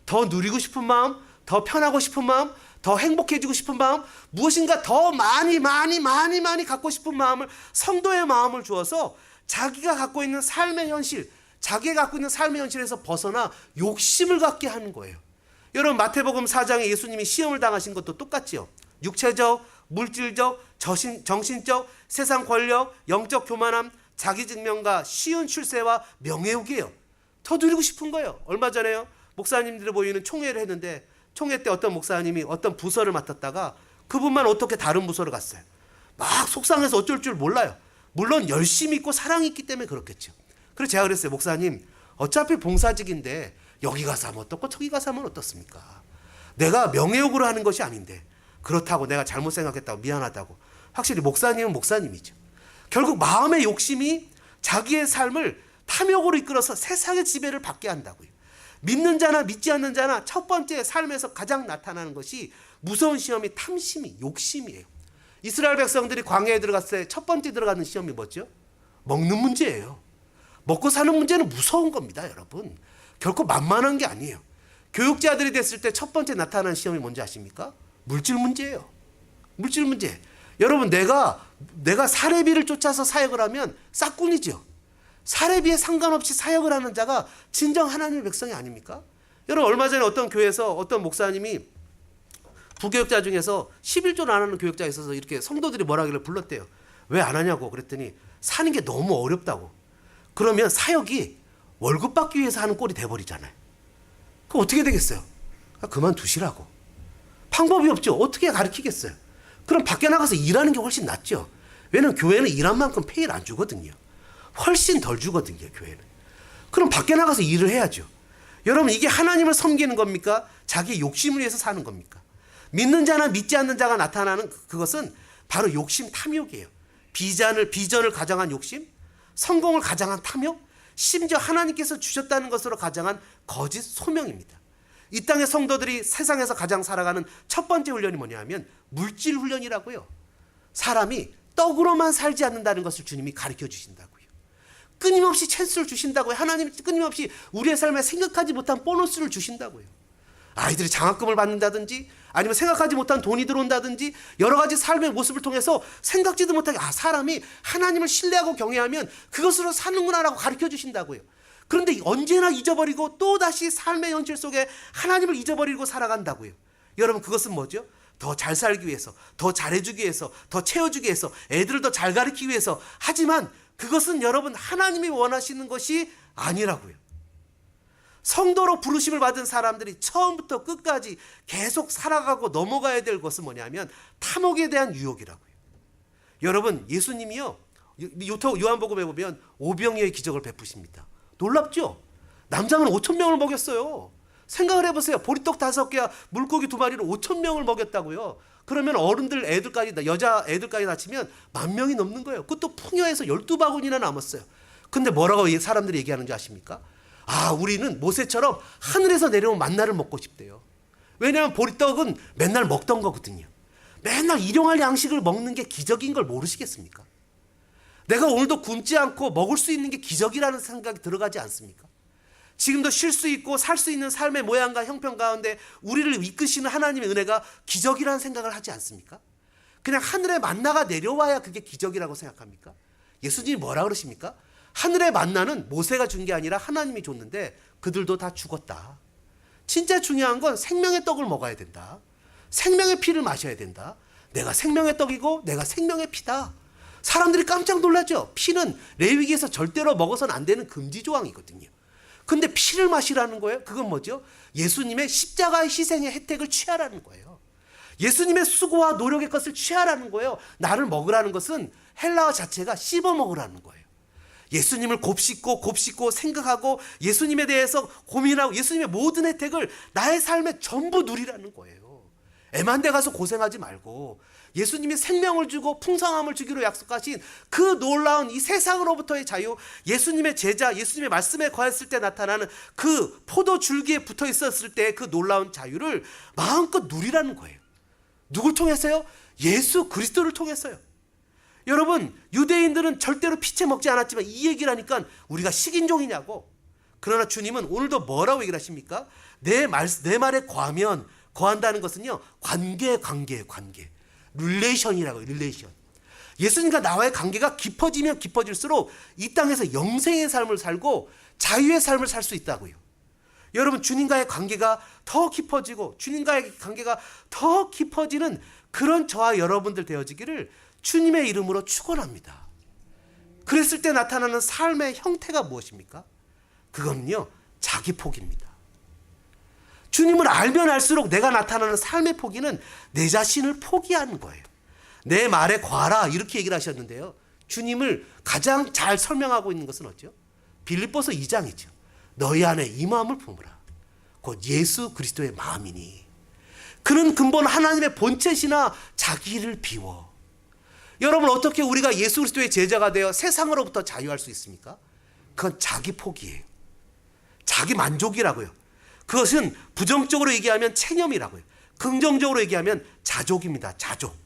더 누리고 싶은 마음, 더 편하고 싶은 마음, 더 행복해지고 싶은 마음, 무엇인가 더 많이 갖고 싶은 마음을, 성도의 마음을 주어서 자기가 갖고 있는 삶의 현실, 자기가 갖고 있는 삶의 현실에서 벗어나 욕심을 갖게 하는 거예요. 여러분, 마태복음 4장에 예수님이 시험을 당하신 것도 똑같지요. 육체적, 물질적, 정신적, 세상 권력, 영적 교만함, 자기 증명과 쉬운 출세와 명예욕이에요. 더 누리고 싶은 거예요. 얼마 전에요, 목사님들이 모이는 총회를 했는데 총회 때 어떤 목사님이 어떤 부서를 맡았다가 그분만 어떻게 다른 부서로 갔어요. 막 속상해서 어쩔 줄 몰라요. 물론 열심히 있고 사랑이 있기 때문에 그렇겠죠. 그래서 제가 그랬어요. 목사님, 어차피 봉사직인데 여기 가서 하면 어떻고 저기 가서 하면 어떻습니까? 내가 명예욕으로 하는 것이 아닌데 그렇다고 내가 잘못 생각했다고 미안하다고. 확실히 목사님은 목사님이죠. 결국 마음의 욕심이 자기의 삶을 탐욕으로 이끌어서 세상의 지배를 받게 한다고요. 믿는 자나 믿지 않는 자나 첫 번째 삶에서 가장 나타나는 것이 무서운 시험이 탐심이, 욕심이에요. 이스라엘 백성들이 광야에 들어갔을 때 첫 번째 들어가는 시험이 뭐죠? 먹는 문제예요. 먹고 사는 문제는 무서운 겁니다, 여러분. 결코 만만한 게 아니에요. 교육자들이 됐을 때 첫 번째 나타나는 시험이 뭔지 아십니까? 물질 문제예요. 물질 문제. 여러분, 내가 사례비를 쫓아서 사역을 하면 싹꾼이죠. 사례비에 상관없이 사역을 하는 자가 진정 하나님의 백성이 아닙니까? 여러분 얼마 전에 어떤 교회에서 어떤 목사님이 부교육자 중에서 11조를 안 하는 교육자가 있어서 이렇게 성도들이 뭐라 하길래 불렀대요. 왜 안 하냐고 그랬더니 사는 게 너무 어렵다고. 그러면 사역이 월급 받기 위해서 하는 꼴이 돼버리잖아요. 그럼 어떻게 되겠어요? 그만두시라고. 방법이 없죠. 어떻게 가르치겠어요? 그럼 밖에 나가서 일하는 게 훨씬 낫죠. 왜냐면 교회는 일한 만큼 페이를 안 주거든요. 훨씬 덜 주거든요, 교회는. 그럼 밖에 나가서 일을 해야죠. 여러분 이게 하나님을 섬기는 겁니까? 자기 욕심을 위해서 사는 겁니까? 믿는 자나 믿지 않는 자가 나타나는 그것은 바로 욕심 탐욕이에요. 비전을 가장한 욕심, 성공을 가장한 탐욕, 심지어 하나님께서 주셨다는 것으로 가장한 거짓 소명입니다. 이 땅의 성도들이 세상에서 가장 살아가는 첫 번째 훈련이 뭐냐면 물질 훈련이라고요. 사람이 떡으로만 살지 않는다는 것을 주님이 가르쳐 주신다고요. 끊임없이 찬스를 주신다고요. 하나님이 끊임없이 우리의 삶에 생각하지 못한 보너스를 주신다고요. 아이들이 장학금을 받는다든지 아니면 생각하지 못한 돈이 들어온다든지 여러 가지 삶의 모습을 통해서 생각지도 못하게 사람이 하나님을 신뢰하고 경외하면 그것으로 사는구나라고 가르쳐 주신다고요. 그런데 언제나 잊어버리고 또다시 삶의 현실 속에 하나님을 잊어버리고 살아간다고요. 여러분 그것은 뭐죠? 더 잘 살기 위해서, 더 잘해주기 위해서, 더 채워주기 위해서, 애들을 더 잘 가르치기 위해서. 하지만 그것은 여러분 하나님이 원하시는 것이 아니라고요. 성도로 부르심을 받은 사람들이 처음부터 끝까지 계속 살아가고 넘어가야 될 것은 뭐냐면 탐욕에 대한 유혹이라고요. 여러분 예수님이요 요한복음에 보면 오병이어의 기적을 베푸십니다. 놀랍죠? 남자는 5,000명을 먹였어요. 생각을 해보세요. 보리떡 5개와 물고기 2마리로 5,000명을 먹였다고요. 그러면 어른들 애들까지 여자 애들까지 다치면 10,000명이 넘는 거예요. 그것도 풍요해서 12바구니나 남았어요. 근데 뭐라고 사람들이 얘기하는지 아십니까? 우리는 모세처럼 하늘에서 내려온 만나를 먹고 싶대요. 왜냐하면 보리떡은 맨날 먹던 거거든요. 맨날 일용할 양식을 먹는 게 기적인 걸 모르시겠습니까? 내가 오늘도 굶지 않고 먹을 수 있는 게 기적이라는 생각이 들어가지 않습니까? 지금도 쉴 수 있고 살 수 있는 삶의 모양과 형편 가운데 우리를 이끄시는 하나님의 은혜가 기적이라는 생각을 하지 않습니까? 그냥 하늘에 만나가 내려와야 그게 기적이라고 생각합니까? 예수님이 뭐라 그러십니까? 하늘의 만나는 모세가 준 게 아니라 하나님이 줬는데 그들도 다 죽었다. 진짜 중요한 건 생명의 떡을 먹어야 된다. 생명의 피를 마셔야 된다. 내가 생명의 떡이고 내가 생명의 피다. 사람들이 깜짝 놀라죠. 피는 레위기에서 절대로 먹어서는 안 되는 금지 조항이거든요. 근데 피를 마시라는 거예요. 그건 뭐죠? 예수님의 십자가의 희생의 혜택을 취하라는 거예요. 예수님의 수고와 노력의 것을 취하라는 거예요. 나를 먹으라는 것은 헬라어 자체가 씹어 먹으라는 거예요. 예수님을 곱씹고 생각하고 예수님에 대해서 고민하고 예수님의 모든 혜택을 나의 삶에 전부 누리라는 거예요. 애만데 가서 고생하지 말고 예수님이 생명을 주고 풍성함을 주기로 약속하신 그 놀라운 이 세상으로부터의 자유, 예수님의 제자, 예수님의 말씀에 거했을 때 나타나는 그 포도 줄기에 붙어 있었을 때 그 놀라운 자유를 마음껏 누리라는 거예요. 누굴 통해서요? 예수 그리스도를 통해서요. 여러분 유대인들은 절대로 피채 먹지 않았지만 이 얘기를 하니까 우리가 식인종이냐고. 그러나 주님은 오늘도 뭐라고 얘기를 하십니까? 내 말에 거한다는 것은요 관계. 릴레이션이라고 해요. 릴레이션. 예수님과 나와의 관계가 깊어지면 깊어질수록 이 땅에서 영생의 삶을 살고 자유의 삶을 살 수 있다고요. 여러분 주님과의 관계가 더 깊어지고 주님과의 관계가 더 깊어지는 그런 저와 여러분들 되어지기를 주님의 이름으로 축원합니다. 그랬을 때 나타나는 삶의 형태가 무엇입니까? 그건요 자기 포기입니다. 주님을 알면 알수록 내가 나타나는 삶의 포기는 내 자신을 포기하는 거예요. 내 말에 과라 이렇게 얘기를 하셨는데요. 주님을 가장 잘 설명하고 있는 것은 어죠? 빌립보서 2장이죠. 너희 안에 이 마음을 품으라. 곧 예수 그리스도의 마음이니. 그는 근본 하나님의 본체시나 자기를 비워. 여러분 어떻게 우리가 예수 그리스도의 제자가 되어 세상으로부터 자유할 수 있습니까? 그건 자기 포기예요. 자기 만족이라고요. 그것은 부정적으로 얘기하면 체념이라고요. 긍정적으로 얘기하면 자족입니다. 자족.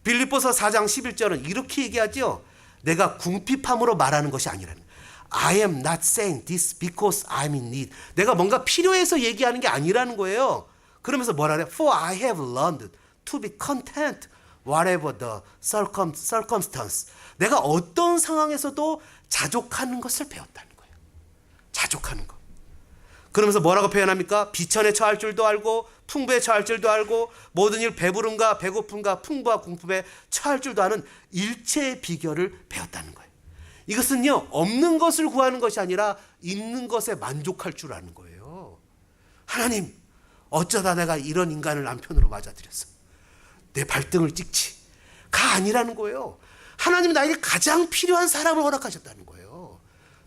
빌립보서 4장 11절은 이렇게 얘기하죠. 내가 궁핍함으로 말하는 것이 아니라는. I am not saying this because I'm in need. 내가 뭔가 필요해서 얘기하는 게 아니라는 거예요. 그러면서 뭐라 그래? For I have learned to be content whatever the circumstance. 내가 어떤 상황에서도 자족하는 것을 배웠다는 거예요. 자족하는 것. 그러면서 뭐라고 표현합니까? 비천에 처할 줄도 알고 풍부에 처할 줄도 알고 모든 일 배부름과 배고픔과 풍부와 공품에 처할 줄도 아는 일체의 비결을 배웠다는 거예요. 이것은요, 없는 것을 구하는 것이 아니라 있는 것에 만족할 줄 아는 거예요. 하나님, 어쩌다 내가 이런 인간을 남편으로 맞아들였어. 내 발등을 찍지가 아니라는 거예요. 하나님은 나에게 가장 필요한 사람을 허락하셨다는 거예요.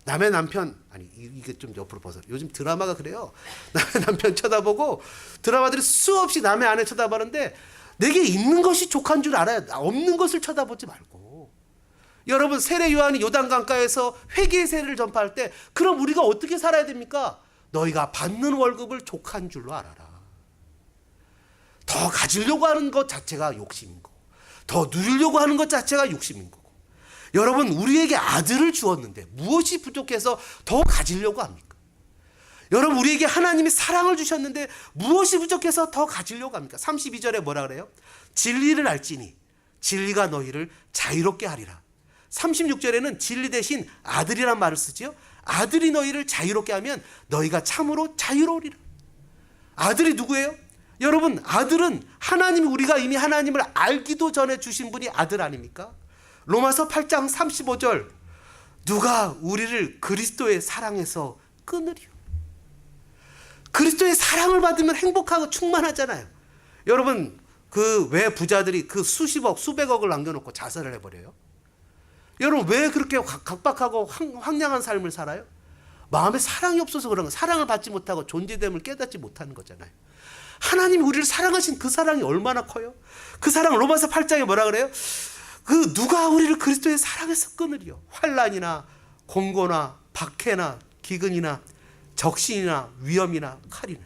남의 남편, 아니 이게 좀 옆으로 벗어. 요즘 드라마가 그래요. 남의 남편 쳐다보고 드라마들이 수없이 남의 아내 쳐다보는데 내게 있는 것이 족한 줄 알아야 돼. 없는 것을 쳐다보지 말고. 여러분, 세례 요한이 요단강가에서 회개의 세례를 전파할 때 그럼 우리가 어떻게 살아야 됩니까? 너희가 받는 월급을 족한 줄로 알아라. 더 가지려고 하는 것 자체가 욕심인 거고, 더 누리려고 하는 것 자체가 욕심인 거고. 여러분, 우리에게 아들을 주었는데 무엇이 부족해서 더 가지려고 합니까? 여러분, 우리에게 하나님이 사랑을 주셨는데 무엇이 부족해서 더 가지려고 합니까? 32절에 뭐라 그래요? 진리를 알지니 진리가 너희를 자유롭게 하리라. 36절에는 진리 대신 아들이란 말을 쓰지요. 아들이 너희를 자유롭게 하면 너희가 참으로 자유로우리라. 아들이 누구예요? 여러분, 아들은 하나님이, 우리가 이미 하나님을 알기도 전에 주신 분이 아들 아닙니까? 로마서 8장 35절, 누가 우리를 그리스도의 사랑에서 끊으리요? 그리스도의 사랑을 받으면 행복하고 충만하잖아요. 여러분, 왜 부자들이 그 수십억 수백억을 남겨놓고 자살을 해버려요? 여러분, 왜 그렇게 각박하고 황량한 삶을 살아요? 마음에 사랑이 없어서 그런 거예요. 사랑을 받지 못하고 존재됨을 깨닫지 못하는 거잖아요. 하나님이 우리를 사랑하신 그 사랑이 얼마나 커요? 그 사랑, 로마서 8장에 뭐라 그래요? 누가 우리를 그리스도의 사랑에서 끊으리요? 환난이나 공고나 박해나 기근이나 적신이나 위험이나 칼이나.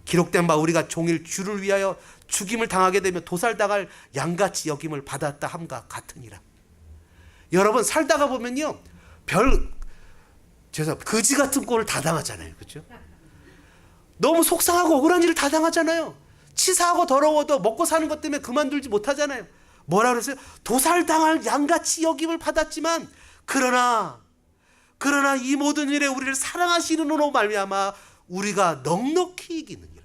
기록된 바 우리가 종일 주를 위하여 죽임을 당하게 되며 도살당할 양같이 여김을 받았다 함과 같으니라. 여러분, 살다가 보면요, 거지 같은 꼴을 다 당하잖아요. 그렇죠? 너무 속상하고 억울한 일을 다 당하잖아요. 치사하고 더러워도 먹고 사는 것 때문에 그만두지 못하잖아요. 뭐라 그랬어요? 도살당할 양같이 여김을 받았지만 그러나 이 모든 일에 우리를 사랑하시는 으로 말미암아 우리가 넉넉히 이기느니라.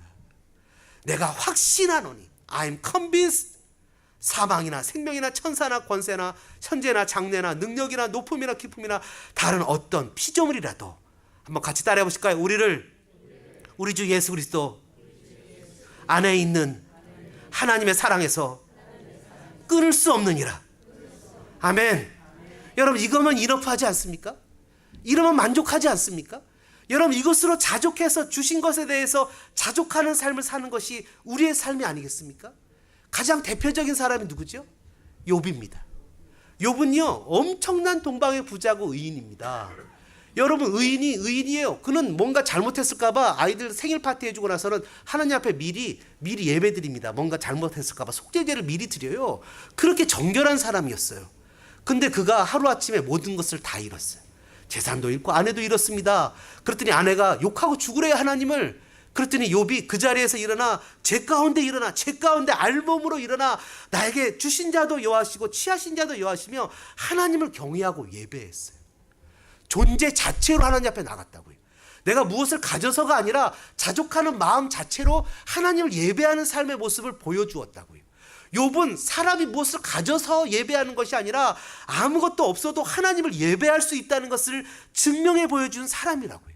내가 확신하노니 I'm convinced. 사망이나 생명이나 천사나 권세나 현재나 장래나 능력이나 높음이나 깊음이나 다른 어떤 피조물이라도, 한번 같이 따라해 보실까요? 우리 주 예수 그리스도 안에 있는 하나님의 사랑에서 끊을 수 없느니라. 아멘. 여러분, 이거면 이너프하지 않습니까? 이러면 만족하지 않습니까? 여러분, 이것으로 자족해서 주신 것에 대해서 자족하는 삶을 사는 것이 우리의 삶이 아니겠습니까? 가장 대표적인 사람이 누구죠? 욥입니다. 욥은요, 엄청난 동방의 부자고 의인입니다. 여러분, 의인이에요. 그는 뭔가 잘못했을까봐 아이들 생일 파티 해주고 나서는 하나님 앞에 미리 예배드립니다. 뭔가 잘못했을까봐 속죄제를 미리 드려요. 그렇게 정결한 사람이었어요. 근데 그가 하루아침에 모든 것을 다 잃었어요. 재산도 잃고 아내도 잃었습니다. 그랬더니 아내가 욕하고 죽으래요, 하나님을. 그랬더니 욥이 그 자리에서 일어나 제 가운데 알몸으로 일어나 나에게 주신 자도 여호와시고 취하신 자도 여호와시며 하나님을 경외하고 예배했어요. 존재 자체로 하나님 앞에 나갔다고요. 내가 무엇을 가져서가 아니라 자족하는 마음 자체로 하나님을 예배하는 삶의 모습을 보여주었다고요. 욥은 사람이 무엇을 가져서 예배하는 것이 아니라 아무것도 없어도 하나님을 예배할 수 있다는 것을 증명해 보여준 사람이라고요.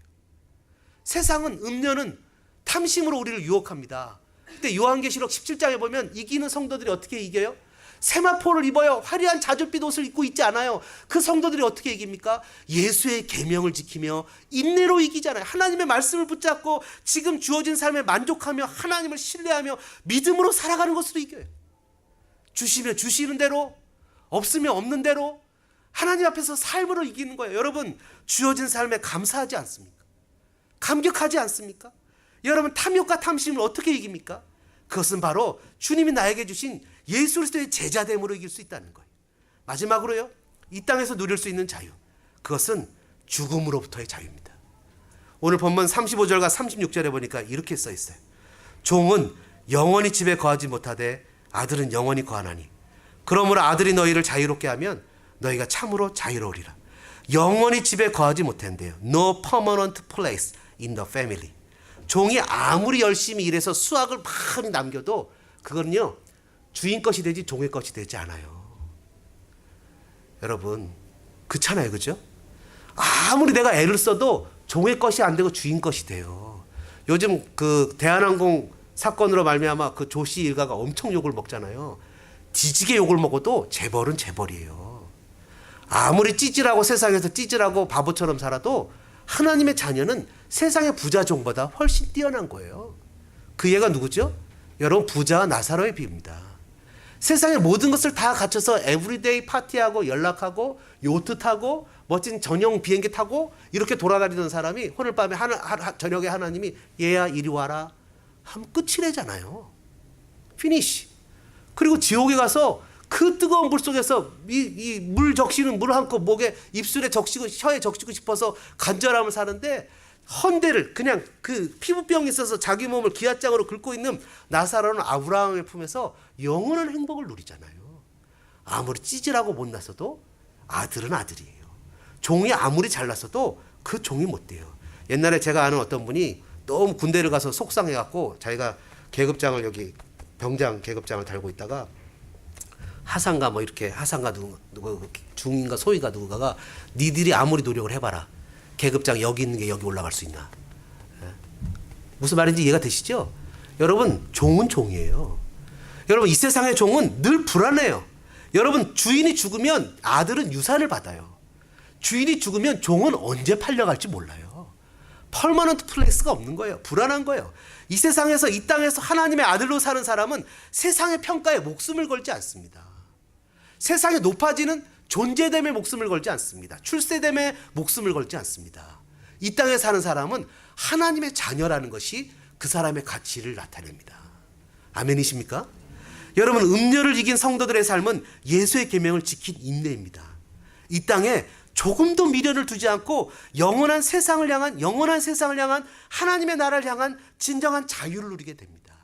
세상은, 음료는 탐심으로 우리를 유혹합니다. 근데 요한계시록 17장에 보면 이기는 성도들이 어떻게 이겨요? 세마포를 입어요. 화려한 자줏빛 옷을 입고 있지 않아요. 그 성도들이 어떻게 이깁니까? 예수의 계명을 지키며 인내로 이기잖아요. 하나님의 말씀을 붙잡고 지금 주어진 삶에 만족하며 하나님을 신뢰하며 믿음으로 살아가는 것으로 이겨요. 주시면 주시는 대로, 없으면 없는 대로 하나님 앞에서 삶으로 이기는 거예요. 여러분, 주어진 삶에 감사하지 않습니까? 감격하지 않습니까? 여러분, 탐욕과 탐심을 어떻게 이깁니까? 그것은 바로 주님이 나에게 주신 예수 그리스도의 제자됨으로 이길 수 있다는 거예요. 마지막으로요, 이 땅에서 누릴 수 있는 자유, 그것은 죽음으로부터의 자유입니다. 오늘 본문 35절과 36절에 보니까 이렇게 써 있어요. 종은 영원히 집에 거하지 못하되 아들은 영원히 거하나니 그러므로 아들이 너희를 자유롭게 하면 너희가 참으로 자유로우리라. 영원히 집에 거하지 못한대요. No permanent place in the family. 종이 아무리 열심히 일해서 수확을 많이 남겨도 그거는요 주인 것이 되지 종의 것이 되지 않아요. 여러분 그렇잖아요, 그죠? 아무리 내가 애를 써도 종의 것이 안 되고 주인 것이 돼요. 요즘 그 대한항공 사건으로 말미암아 그 조씨 일가가 엄청 욕을 먹잖아요. 뒤지게 욕을 먹어도 재벌은 재벌이에요. 아무리 찌질하고 세상에서 찌질하고 바보처럼 살아도 하나님의 자녀는 세상의 부자 종보다 훨씬 뛰어난 거예요. 그 얘가 누구죠? 여러분 부자와 나사로의 비유입니다. 세상의 모든 것을 다 갖춰서 에브리데이 파티하고 연락하고 요트 타고 멋진 전용 비행기 타고 이렇게 돌아다니던 사람이 오늘 밤에 저녁에 하나님이 얘야 이리 와라 하면 끝이래잖아요. 피니시. 그리고 지옥에 가서 그 뜨거운 물 속에서 이 물 적시는 물 한 컵 목에 입술에 적시고 혀에 적시고 싶어서 간절함을 사는데 헌대를 그냥 그 피부병이 있어서 자기 몸을 기아장으로 긁고 있는 나사로는 아브라함의 품에서 영원한 행복을 누리잖아요. 아무리 찌질하고 못났어도 아들은 아들이에요. 종이 아무리 잘났어도 그 종이 못 돼요. 옛날에 제가 아는 어떤 분이 너무 군대를 가서 속상해갖고 자기가 계급장을 여기 병장 계급장을 달고 있다가 하상가 뭐 이렇게 하상가 누구 중인가 소위가 누구가가 니들이 아무리 노력을 해봐라 계급장 여기 있는 게 여기 올라갈 수 있나? 무슨 말인지 이해가 되시죠? 여러분 종은 종이에요. 여러분 이 세상의 종은 늘 불안해요. 여러분 주인이 죽으면 아들은 유산을 받아요. 주인이 죽으면 종은 언제 팔려갈지 몰라요. 퍼머넌트 플레이스가 없는 거예요. 불안한 거예요. 이 세상에서 이 땅에서 하나님의 아들로 사는 사람은 세상의 평가에 목숨을 걸지 않습니다. 세상에 높아지는 존재됨에 목숨을 걸지 않습니다. 출세됨에 목숨을 걸지 않습니다. 이 땅에 사는 사람은 하나님의 자녀라는 것이 그 사람의 가치를 나타냅니다. 아멘이십니까? 여러분 음료를 이긴 성도들의 삶은 예수의 계명을 지킨 인내입니다. 이 땅에 조금도 미련을 두지 않고 영원한 세상을 향한 하나님의 나라를 향한 진정한 자유를 누리게 됩니다.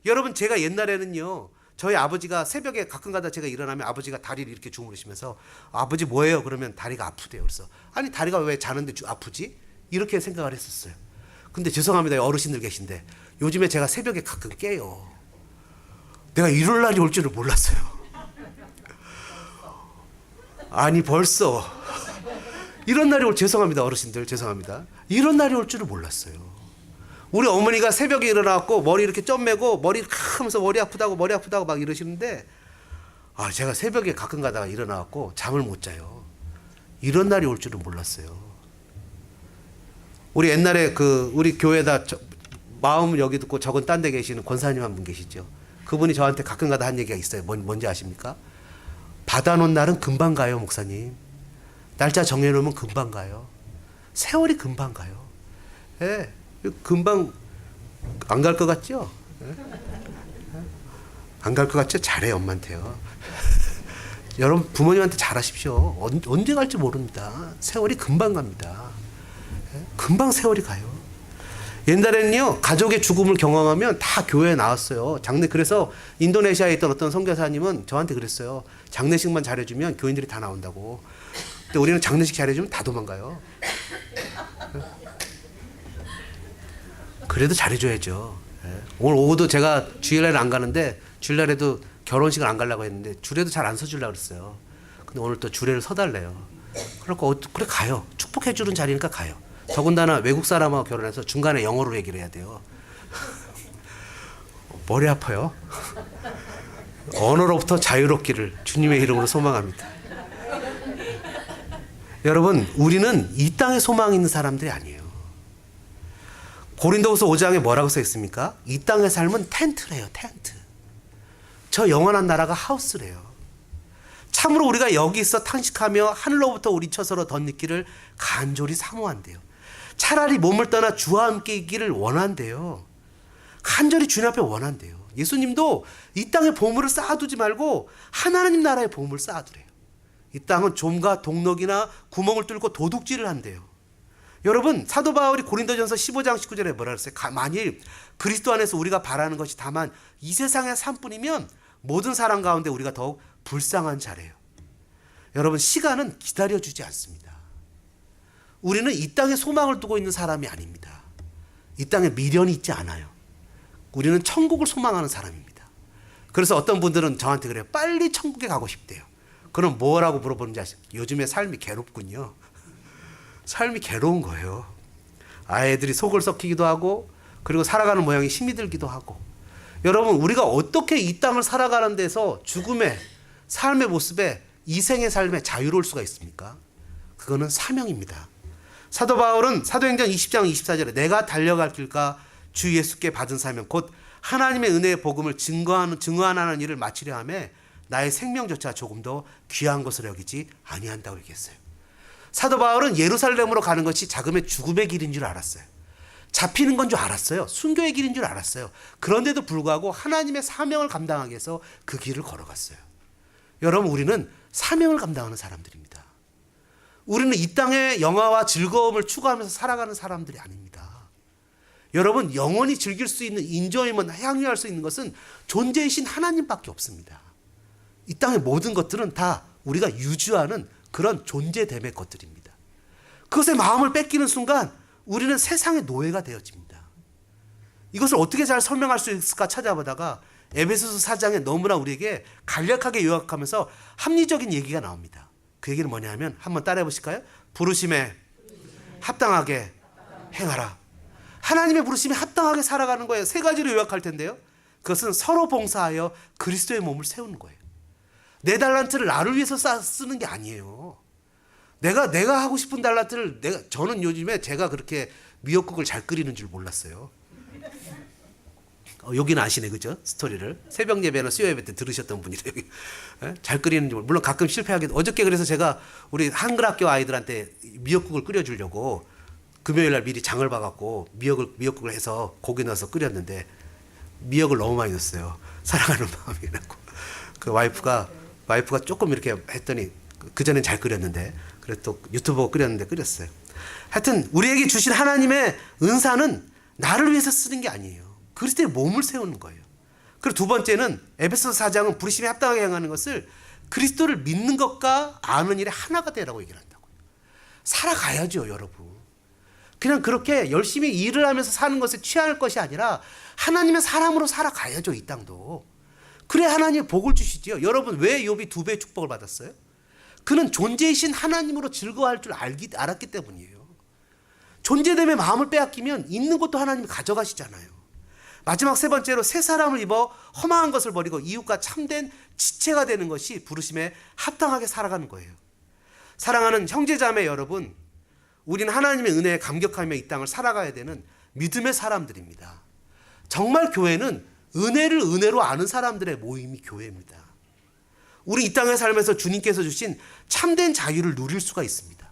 여러분 제가 옛날에는요 저희 아버지가 새벽에 가끔가다 제가 일어나면 아버지가 다리를 이렇게 주무르시면서 아버지 뭐예요? 그러면 다리가 아프대요. 그래서 아니 다리가 왜 자는데 아프지? 이렇게 생각을 했었어요. 근데 죄송합니다. 어르신들 계신데 요즘에 제가 새벽에 가끔 깨요. 내가 이럴 날이 올 줄을 몰랐어요. 아니 벌써 이런 날이 죄송합니다. 어르신들 죄송합니다. 이런 날이 올 줄을 몰랐어요. 우리 어머니가 새벽에 일어나갖고 머리 이렇게 점 매고 머리 하면서 머리 아프다고 막 이러시는데 제가 새벽에 가끔 가다가 일어나갖고 잠을 못 자요. 이런 날이 올 줄은 몰랐어요. 우리 옛날에 우리 교회에다 마음 여기 듣고 적은 딴 데 계시는 권사님 한 분 계시죠. 그분이 저한테 가끔 가다 한 얘기가 있어요. 뭔지 아십니까? 받아놓은 날은 금방 가요, 목사님. 날짜 정해놓으면 금방 가요. 세월이 금방 가요. 예, 금방 안 갈 것 같죠? 예? 안 갈 것 같죠? 잘해요, 엄마한테요. 여러분 부모님한테 잘하십시오. 언제 갈지 모릅니다. 세월이 금방 갑니다. 예? 금방 세월이 가요. 옛날에는요 가족의 죽음을 경험하면 다 교회에 나왔어요. 그래서 인도네시아에 있던 어떤 선교사님은 저한테 그랬어요. 장례식만 잘해주면 교인들이 다 나온다고. 근데 우리는 장례식 잘해주면 다 도망가요. 그래도 잘해줘야죠. 오늘 오후도 제가 주일날은 안 가는데 주일날에도 결혼식을 안 가려고 했는데 주례도 잘 안 서주려고 그랬어요. 근데 오늘 또 주례를 서달래요. 그러니까 그래 가요. 축복해주는 자리니까 가요. 더군다나 외국 사람하고 결혼해서 중간에 영어로 얘기를 해야 돼요. 머리 아파요. 언어로부터 자유롭기를 주님의 이름으로 소망합니다. 여러분 우리는 이 땅에 소망 있는 사람들이 아니에요. 고린도후서 5장에 뭐라고 써 있습니까? 이 땅의 삶은 텐트래요. 텐트. 저 영원한 나라가 하우스래요. 참으로 우리가 여기 있어 탄식하며 하늘로부터 우리 처서로 덧입기를 간절히 사모한대요. 차라리 몸을 떠나 주와 함께 있기를 원한대요. 간절히 주님 앞에 원한대요. 예수님도 이 땅에 보물을 쌓아두지 말고 하나님 나라의 보물을 쌓아두래요. 이 땅은 좀과 동력이나 구멍을 뚫고 도둑질을 한대요. 여러분 사도 바울이 고린도전서 15장 19절에 뭐라 그랬어요? 만일 그리스도 안에서 우리가 바라는 것이 다만 이 세상의 삶뿐이면 모든 사람 가운데 우리가 더욱 불쌍한 자래요. 여러분 시간은 기다려주지 않습니다. 우리는 이 땅에 소망을 두고 있는 사람이 아닙니다. 이 땅에 미련이 있지 않아요. 우리는 천국을 소망하는 사람입니다. 그래서 어떤 분들은 저한테 그래요. 빨리 천국에 가고 싶대요. 그럼 뭐라고 물어보는지 아시죠? 요즘에 삶이 괴롭군요. 삶이 괴로운 거예요. 아이들이 속을 썩히기도 하고 그리고 살아가는 모양이 힘이 들기도 하고. 여러분, 우리가 어떻게 이 땅을 살아가는 데서 죽음의 삶의 모습에 이생의 삶에 자유로울 수가 있습니까? 그거는 사명입니다. 사도 바울은 사도행전 20장 24절에 내가 달려갈 길과 주 예수께 받은 사명 곧 하나님의 은혜의 복음을 증거하는 일을 마치려 하매 나의 생명조차 조금 더 귀한 것으로 여기지 아니한다고 얘기했어요. 사도 바울은 예루살렘으로 가는 것이 자금의 죽음의 길인 줄 알았어요. 잡히는 건 줄 알았어요. 순교의 길인 줄 알았어요. 그런데도 불구하고 하나님의 사명을 감당하기 위해서 그 길을 걸어갔어요. 여러분, 우리는 사명을 감당하는 사람들입니다. 우리는 이 땅의 영화와 즐거움을 추구하면서 살아가는 사람들이 아닙니다. 여러분, 영원히 즐길 수 있는 인조이먼, 향유할 수 있는 것은 존재이신 하나님밖에 없습니다. 이 땅의 모든 것들은 다 우리가 유주하는 그런 존재됨의 것들입니다. 그것의 마음을 뺏기는 순간 우리는 세상의 노예가 되어집니다. 이것을 어떻게 잘 설명할 수 있을까 찾아보다가 에베소서 4장에 너무나 우리에게 간략하게 요약하면서 합리적인 얘기가 나옵니다. 그 얘기는 뭐냐면 한번 따라해 보실까요? 부르심에 합당하게 행하라. 하나님의 부르심에 합당하게 살아가는 거예요. 세 가지로 요약할 텐데요. 그것은 서로 봉사하여 그리스도의 몸을 세우는 거예요. 내 달란트를 나를 위해서 쓰는 게 아니에요. 내가 하고 싶은 달란트를 저는 요즘에 제가 그렇게 미역국을 잘 끓이는 줄 몰랐어요. 여기는 아시네, 그죠? 스토리를. 새벽 예배나 수요 예배 때 들으셨던 분이래요. 잘 끓이는 줄, 물론 가끔 실패하기도. 어저께 그래서 제가 우리 한글학교 아이들한테 미역국을 끓여주려고 금요일 날 미리 장을 봐갖고 미역국을 해서 고기 넣어서 끓였는데 미역을 너무 많이 넣었어요. 사랑하는 마음이 나고. 그 와이프가 조금 이렇게 했더니 그전엔 잘 끓였는데 그래서 또 유튜브 보고 끓였어요. 하여튼 우리에게 주신 하나님의 은사는 나를 위해서 쓰는 게 아니에요. 그리스도의 몸을 세우는 거예요. 그리고 두 번째는 에베소서 4장은 부르심에 합당하게 행하는 것을 그리스도를 믿는 것과 아는 일에 하나가 되라고 얘기를 한다고요. 살아가야죠, 여러분. 그냥 그렇게 열심히 일을 하면서 사는 것에 취할 것이 아니라 하나님의 사람으로 살아가야죠, 이 땅도. 그래 하나님이 복을 주시지요. 여러분, 왜 욥이 2배의 축복을 받았어요? 그는 존재이신 하나님으로 즐거워할 줄 알았기 때문이에요. 존재됨의 마음을 빼앗기면 있는 것도 하나님이 가져가시잖아요. 마지막 세 번째로 새 사람을 입어 허망한 것을 버리고 이웃과 참된 지체가 되는 것이 부르심에 합당하게 살아가는 거예요. 사랑하는 형제자매 여러분, 우리는 하나님의 은혜에 감격하며 이 땅을 살아가야 되는 믿음의 사람들입니다. 정말 교회는 은혜를 은혜로 아는 사람들의 모임이 교회입니다. 우리 이 땅에 살면서 주님께서 주신 참된 자유를 누릴 수가 있습니다.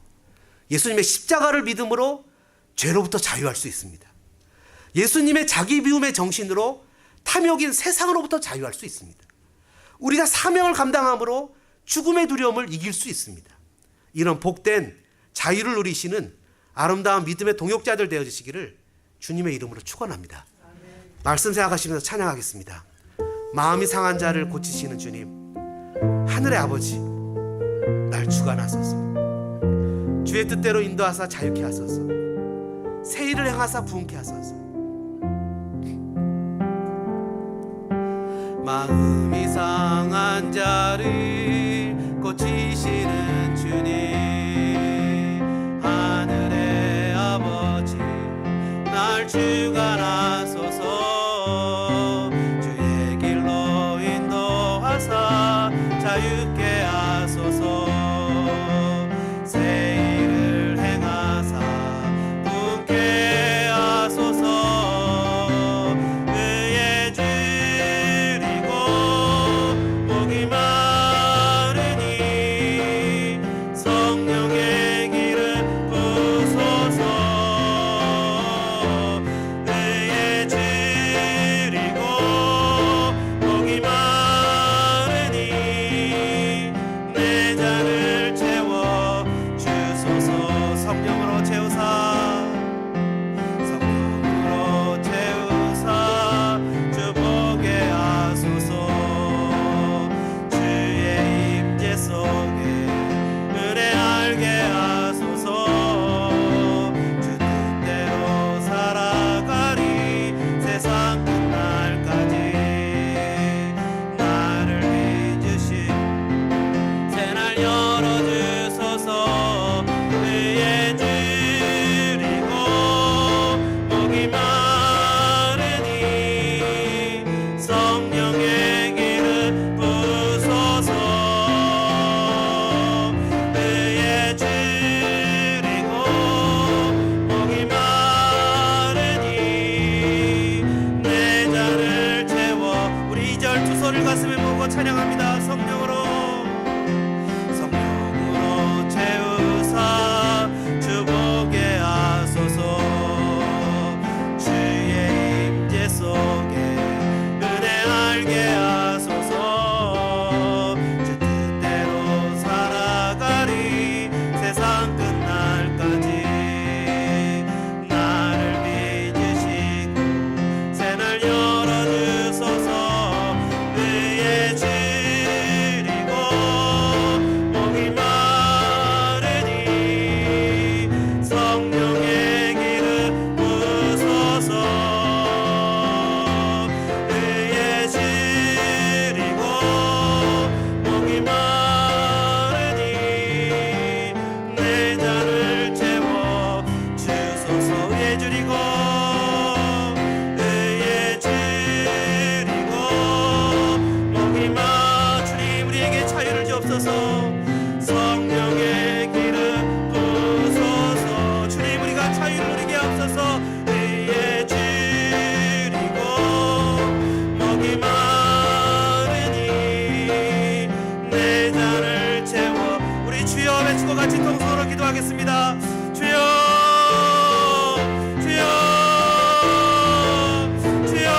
예수님의 십자가를 믿음으로 죄로부터 자유할 수 있습니다. 예수님의 자기 비움의 정신으로 탐욕인 세상으로부터 자유할 수 있습니다. 우리가 사명을 감당함으로 죽음의 두려움을 이길 수 있습니다. 이런 복된 자유를 누리시는 아름다운 믿음의 동역자들 되어주시기를 주님의 이름으로 축원합니다. 말씀 생각하시면서 찬양하겠습니다. 마음이 상한 자를 고치시는 주님, 하늘의 아버지, 날 주관하소서. 주의 뜻대로 인도하사 자유케 하소서. 새 일을 행하사 부흥케 하소서. 마음이 상한 자를 고치시는 주님, 하늘의 아버지, 날 주관하소서. 주의 길로 인도하사 자유케 하소서. 새 일을 행하사 부흥케 하소서. 의에 줄이고 복이 많으니 성령의 길을 부소서. 의에 줄이고 줄이고 의에 줄이고 먹이마 주님 우리에게 자유를 주옵소서. 성령의 기름 부소서. 주님 우리가 자유를 누리게 하옵소서. 의에 줄이고 먹이 마르니 내 잔을 채워. 우리 주여 외치고 같이 통성으로 기도하겠습니다. 주여 주여 주여.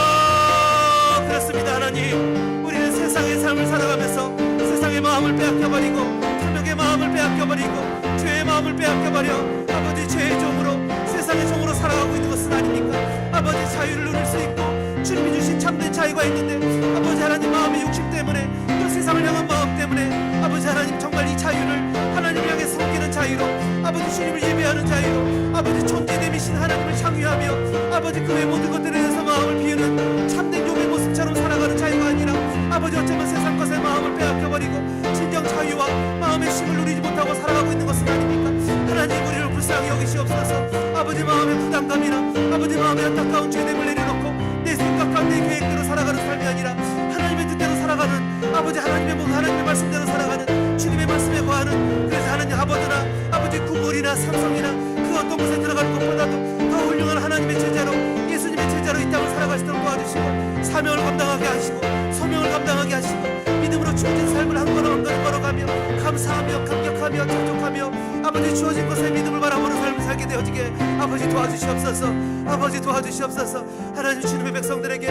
그렇습니다. 하나님 우리는 세상의 삶을 살아가면서 세상의 마음을 빼앗겨버리고 탐욕의 마음을 빼앗겨버리고 죄의 마음을 빼앗겨버려 아버지 죄의 종으로 세상의 종으로 살아가고 있는 것은 아닙니까? 아버지 자유를 누릴 수 있고 주님이 주신 참된 자유가 있는데 아버지 하나님 마음의 욕심 때문에 또 세상을 향한 마음 때문에 아버지 하나님 정말 이 자유를 하나님을 향해 섬기는 자유로 아버지 주님을 예배하는 자유로 아버지 존재됨이신 하나님을 향유하며 아버지 그 외 모든 것들에 대해서 마음을 비우는 참된 용의 모습처럼 살아가는 자유가 아니라 아버지 어쩌면 세상 것에 마음을 빼앗겨버리고 진정 자유와 마음의 쉼을 누리지 못하고 살아가고 있는 것은 아닙니까? 하나님 우리를 불쌍히 여기시옵소서. 아버지 마음의 부담감이나 아버지 마음의 안타까운 죄됨을 내려놓고 내 생각과 내 계획대로 살아가는 삶이 아니라 하나님의 뜻대로 살아가는 아버지 하나님의 목 하나님의 말씀대로 살아가는 주님의 말씀에 거하는 그래서 하나님 아버지나 아버지 구글이나 삼성이나 그 어떤 곳에 들어가는 것보다도 더 훌륭한 하나님의 제자로 예수님의 제자로 이 땅을 살아갈 수 있도록 도와주시고 사명을 감당하게 하시고 소명을 감당하게 하시고 믿음으로 주어진 삶을 한 걸음 한 걸음 걸어가며 감사하며 감격하며 찬송하며 아버지 주어진 것에 믿음을 바라보는 삶을 살게 되어지게 아버지 도와주시옵소서. 아버지 도와주시옵소서. 하나님 주님의 백성들에게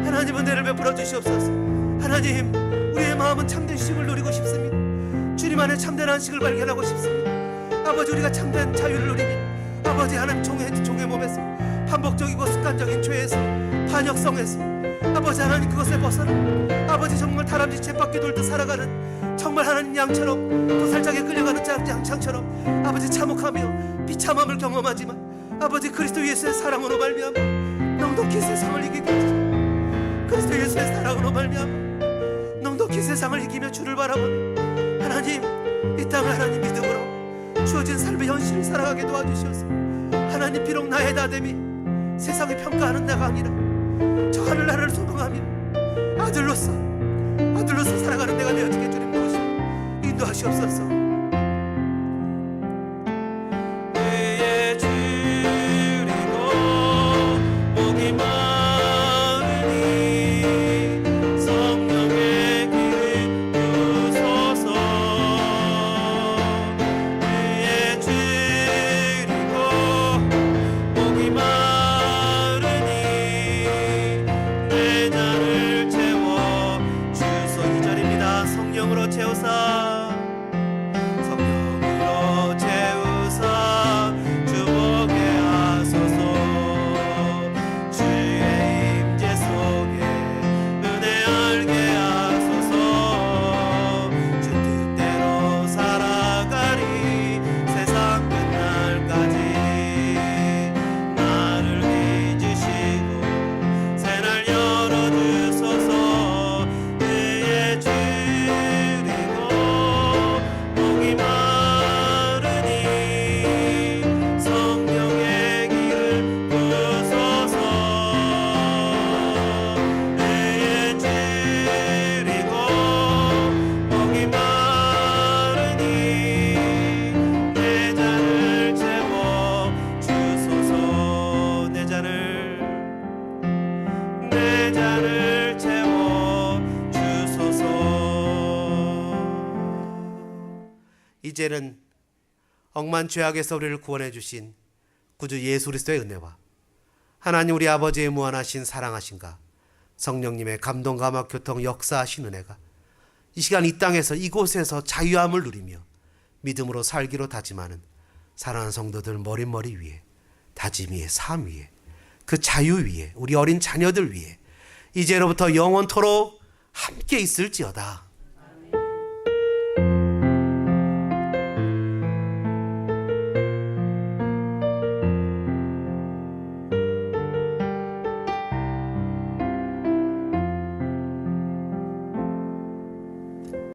하나님 은혜를 베풀어 주시옵소서. 하나님 우리의 마음은 참된 쉼을 누리고 싶습니다. 주님 안에 참된 안식을 발견하고 싶습니다. 아버지 우리가 참된 자유를 누리며 아버지 하나님 종의 몸에서 반복적이고 습관적인 죄에서 반역성에서 아버지 하나님 그것에 벗어나 아버지 정말 다람쥐 쳇바퀴 돌듯 살아가는 정말 하나님 양처럼 도살장에 끌려가는 양창처럼 아버지 참혹하며 비참함을 경험하지만 아버지 그리스도 예수의 사랑으로 말미암아 넉넉히 세상을 이기게 하시고 그리스도 예수의 사랑으로 말미암아 넉넉히 세상을 이기며 주를 바라보며 하나님 이 땅을 하나님 믿음으로 주어진 삶의 현실을 살아가게 도와주시옵소서. 하나님 비록 나의 다됨이 세상이 평가하는 내가 아니라 저 하늘나라를 소망하며 아들로서 살아가는 내가 되어지게 주님 도우시고 인도하시옵소서. 의에 줄이고 목이 마르니 성령의 기름 부소서. 의에 줄이고 목이 마르니 내 잔을 채워 주소. 2절입니다. 성령으로 채우사 성령으로 채우사 주보게 하소서. 주의 임재 속에 은혜 알게 하소서. 주 뜻대로 살아가리 세상 끝날까지. 나를 잊으시고 새날 열어주소서. 의에 줄이고 목이 마르니 성령의 기름 부소서. 의에 줄이고 목이 마르니 내 잔을 채워 주소서. 내 잔을 채워 주소서. 이제는 억만 죄악에서 우리를 구원해 주신 구주 예수 그리스도의 은혜와 하나님 우리 아버지의 무한하신 사랑하신가 성령님의 감동 감화 교통 역사하신 은혜가 이 시간 이 땅에서 이곳에서 자유함을 누리며 믿음으로 살기로 다짐하는 사랑하는 성도들 머릿머리 위에 다짐 위에 삶 위에 그 자유 위에 우리 어린 자녀들 위에 이제로부터 영원토록 함께 있을지어다.